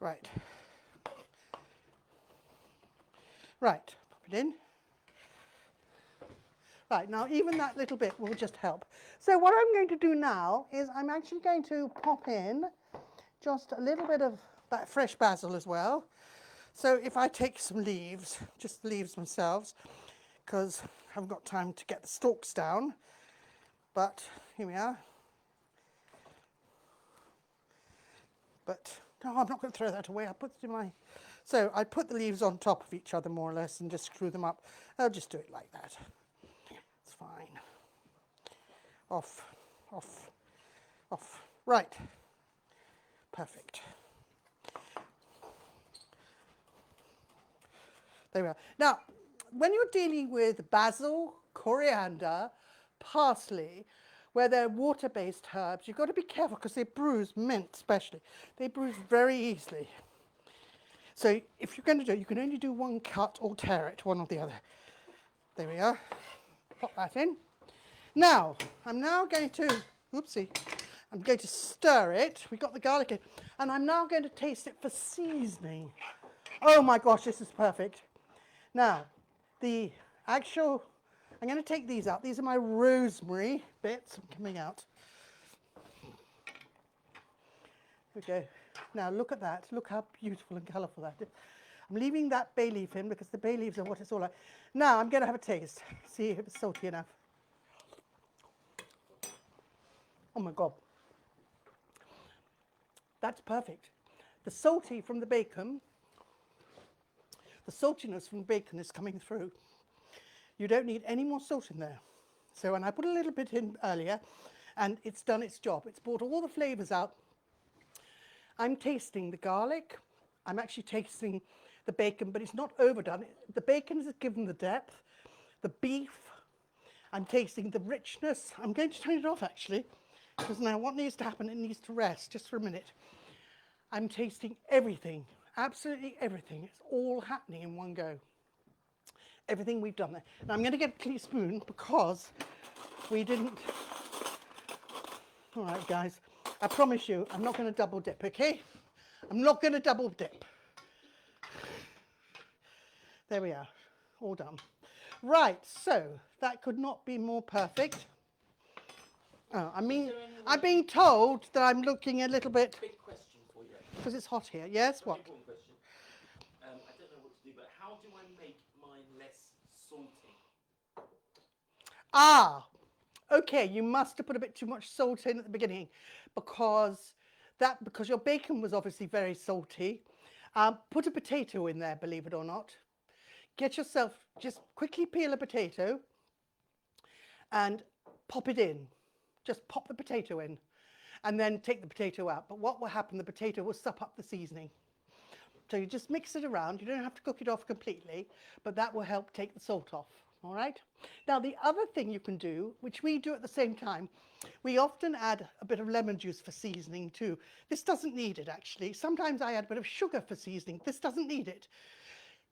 A: Right. Right, pop it in. Right, now even that little bit will just help. So what I'm going to do now is I'm actually going to pop in just a little bit of that fresh basil as well. So if I take some leaves, just the leaves themselves, because I haven't got time to get the stalks down, but here we are. But no, I'm not going to throw that away. I put it in my... So I put the leaves on top of each other more or less and just screw them up. I'll just do it like that. It's fine. Off, off, off. Right. Perfect. There we are. Now, when you're dealing with basil, coriander, parsley, where they're water-based herbs, you've got to be careful because they bruise, mint especially. They bruise very easily. So if you're going to do it, you can only do one cut or tear it, one or the other. There we are. Pop that in. Now, I'm now going to, oopsie, I'm going to stir it. We've got the garlic in. And I'm now going to taste it for seasoning. Oh my gosh, this is perfect. Now, the actual, I'm going to take these out. These are my rosemary bits coming out. There we go. Now look at that. Look how beautiful and colourful that is. I'm leaving that bay leaf in because the bay leaves are what it's all like. Now I'm going to have a taste. See if it's salty enough. Oh my God. That's perfect. The salty from the bacon, the saltiness from the bacon is coming through. You don't need any more salt in there. So, and I put a little bit in earlier and it's done its job. It's brought all the flavours out. I'm tasting the garlic. I'm actually tasting the bacon, but it's not overdone. The bacon has given the depth. The beef, I'm tasting the richness. I'm going to turn it off actually, because now what needs to happen, it needs to rest just for a minute. I'm tasting everything, absolutely everything. It's all happening in one go. Everything we've done there. Now I'm going to get a clean spoon because we didn't. All right, guys, I promise you, I'm not going to double dip, okay? I'm not going to double dip. There we are, all done. Right, so that could not be more perfect. Oh, I mean, I'm being told that I'm looking a little bit.
B: Big question for you.
A: Because it's hot here. Yes, what?
B: Important question. I don't know what to do, but how do I make mine less salty?
A: Ah, okay, you must have put a bit too much salt in at the beginning because your bacon was obviously very salty. Put a potato in there, believe it or not. Get yourself, just quickly peel a potato and pop it in. Just pop the potato in and then take the potato out. But what will happen, the potato will sup up the seasoning. So you just mix it around. You don't have to cook it off completely, but that will help take the salt off. All right. Now, the other thing you can do, which we do at the same time, we often add a bit of lemon juice for seasoning too. This doesn't need it, actually. Sometimes I add a bit of sugar for seasoning. This doesn't need it.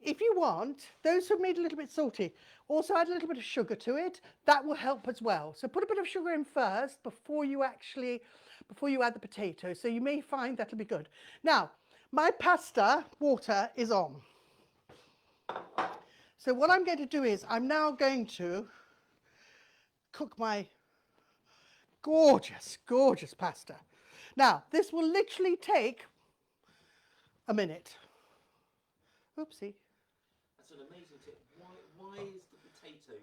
A: If you want, those who made a little bit salty, also add a little bit of sugar to it. That will help as well. So put a bit of sugar in first before you add the potato. So you may find that'll be good. Now, my pasta water is on. So what I'm going to do is I'm now going to cook my gorgeous, gorgeous pasta. Now, this will literally take a minute. Oopsie.
B: That's an amazing tip. Why is the potato?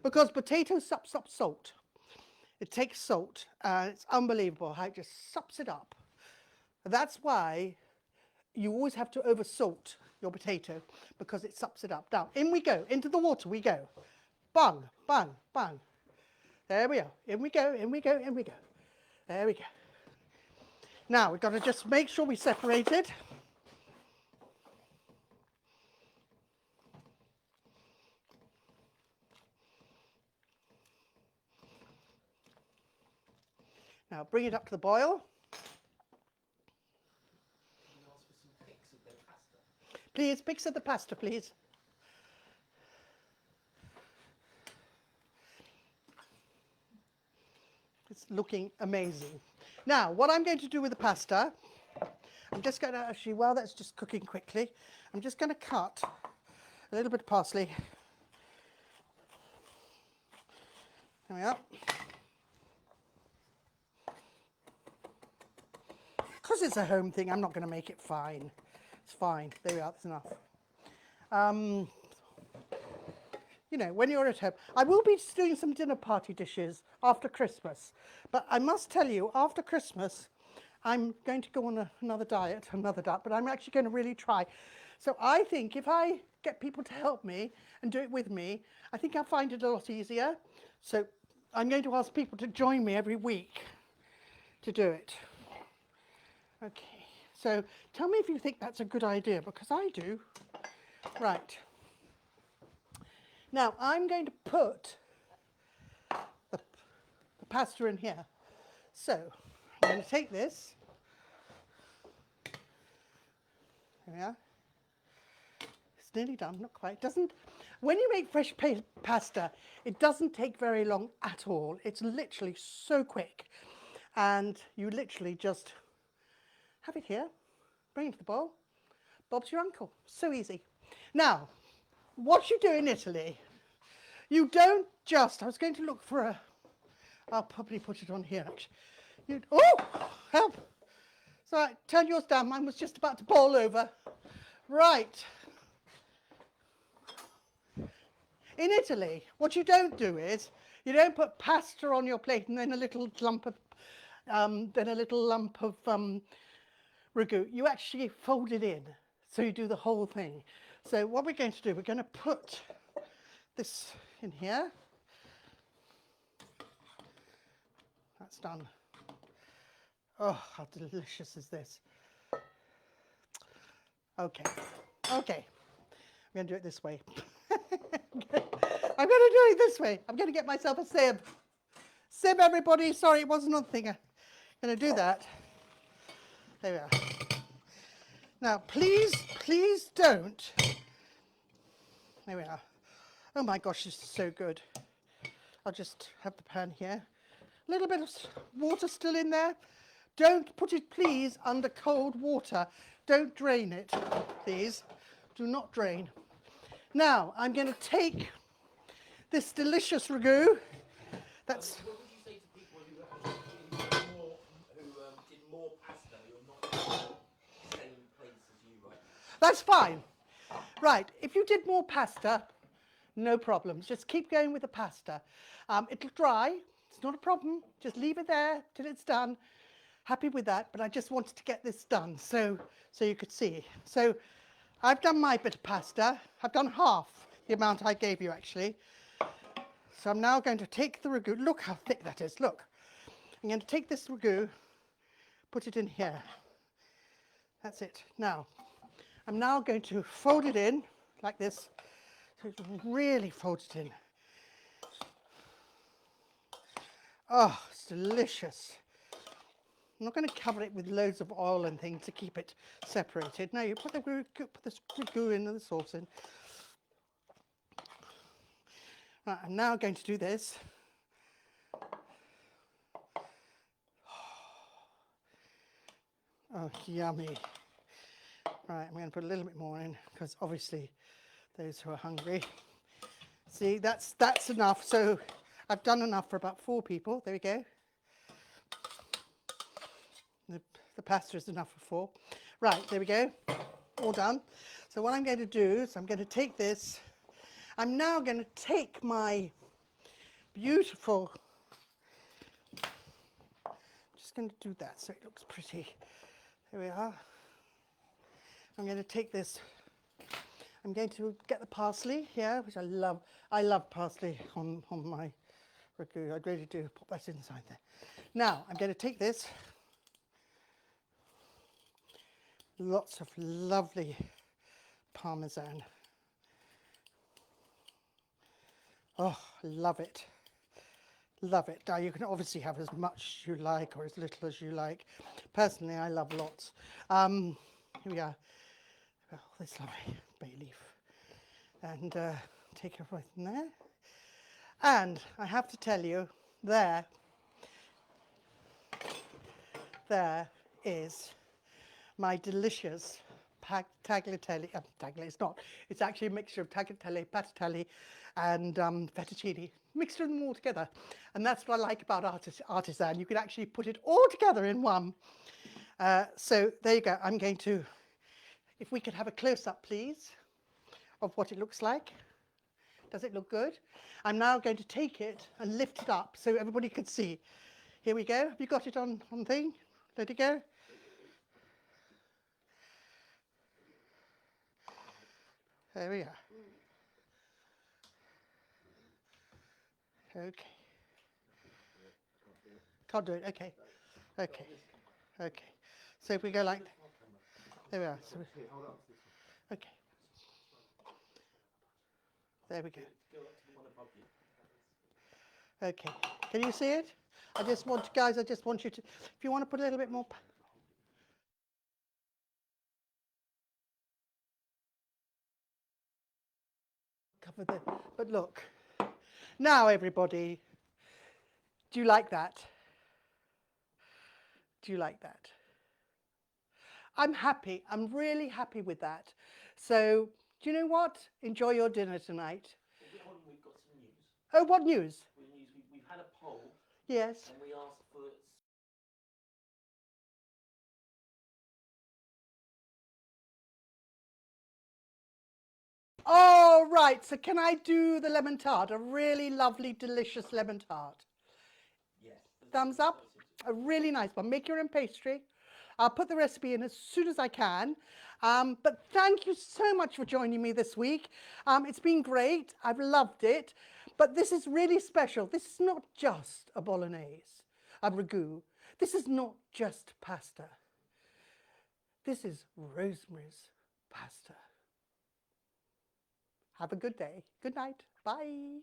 A: Because potato sups up salt. It takes salt, and it's unbelievable how it just sups it up. That's why you always have to over salt your potato, because it sups it up. Now, in we go. Into the water we go. Bang, bang, bang. There we are. In we go, in we go, in we go. There we go. Now, we've got to just make sure we separate it. Now, bring it up to the boil. Please, pics of the pasta, please. It's looking amazing. Now, what I'm going to do with the pasta, I'm just going to actually, while that's just cooking quickly, I'm just going to cut a little bit of parsley. There we are. Because it's a home thing, I'm not going to make it fine. It's fine. There we are. That's enough. You know, when you're at home, I will be doing some dinner party dishes after Christmas. But I must tell you, after Christmas, I'm going to go on another diet, but I'm actually going to really try. So I think if I get people to help me and do it with me, I think I'll find it a lot easier. So I'm going to ask people to join me every week to do it. Okay, so tell me if you think that's a good idea, because I do. Right. Now, I'm going to put the pasta in here. So, I'm going to take this. There we are. It's nearly done, not quite. When you make fresh pasta, it doesn't take very long at all. It's literally so quick. And you literally just have it here, bring it to the bowl. Bob's your uncle. So easy. Now, what you do in Italy, you don't just, I was going to look for I'll probably put it on here actually. Oh, help. So turn yours down. Mine was just about to boil over. Right. In Italy, what you don't do is you don't put pasta on your plate and then a little lump of ragu. You actually fold it in, so you do the whole thing. So what we're going to do, we're going to put this in here. That's done. Oh, how delicious is this? Okay, okay. I'm going to do it this way. I'm going to do it this way. I'm going to get myself a sieve. Sieve, everybody. Sorry, it wasn't on the thing. I'm going to do that. There we are. Now, please don't. There we are. Oh my gosh, this is so good. I'll just have the pan here. A little bit of water still in there. Don't put it, please, under cold water. Don't drain it, please. Do not drain. Now, I'm going to take this delicious ragu. That's.
B: What would you say to people who did more pasta, who are not in the same place as you right now?
A: That's fine. Right, if you did more pasta, no problems. Just keep going with the pasta. It'll dry. It's not a problem. Just leave it there till it's done. Happy with that, but I just wanted to get this done so you could see. So I've done my bit of pasta. I've done half the amount I gave you, actually. So I'm now going to take the ragu. Look how thick that is. Look. I'm going to take this ragu, put it in here. That's it. Now, I'm now going to fold it in like this. So really fold it in. Oh, it's delicious. I'm not going to cover it with loads of oil and things to keep it separated. No, you put the ragu in and the sauce in. Right, I'm now going to do this. Oh, yummy. Right, I'm going to put a little bit more in because obviously those who are hungry. See, that's enough. So I've done enough for about 4 people. There we go. The pasta is enough for 4. Right, there we go. All done. So what I'm going to do is I'm going to take this. I'm now going to take my beautiful, just going to do that so it looks pretty. There we are. I'm going to take this. I'm going to get the parsley here, which I love. I love parsley on my ragu. I really do. Put that inside there. Now, I'm going to take this. Lots of lovely parmesan. Oh, love it. Love it. Now, you can obviously have as much as you like or as little as you like. Personally, I love lots. Here we are. Oh, this lovely bay leaf. And take it right in there. And I have to tell you, there is my delicious tagliatelle. It's not. It's actually a mixture of tagliatelle, patatelli, and fettuccine. Mixed them all together. And that's what I like about artisan. You can actually put it all together in one. So there you go. I'm going to, if we could have a close-up, please, of what it looks like. Does it look good? I'm now going to take it and lift it up so everybody can see. Here we go. Have you got it on thing? Let it go. There we are. Okay. Can't do it. Okay. Okay. Okay. So if we go like, there we are. So okay. There we go. Okay. Can you see it? I just want you to, if you want to put a little bit more. Cover the, but look. Now everybody, do you like that? Do you like that? I'm happy. I'm really happy with that. So, do you know what? Enjoy your dinner tonight.
B: We've got some news.
A: Oh, what news?
B: We've had a poll.
A: Yes.
B: And we asked for
A: Oh, right. So can I do the lemon tart? A really lovely, delicious lemon tart.
B: Yes.
A: Thumbs up. A really nice one. Make your own pastry. I'll put the recipe in as soon as I can. But thank you so much for joining me this week. It's been great. I've loved it. But this is really special. This is not just a bolognese, a ragu. This is not just pasta. This is Rosemary's pasta. Have a good day. Good night. Bye.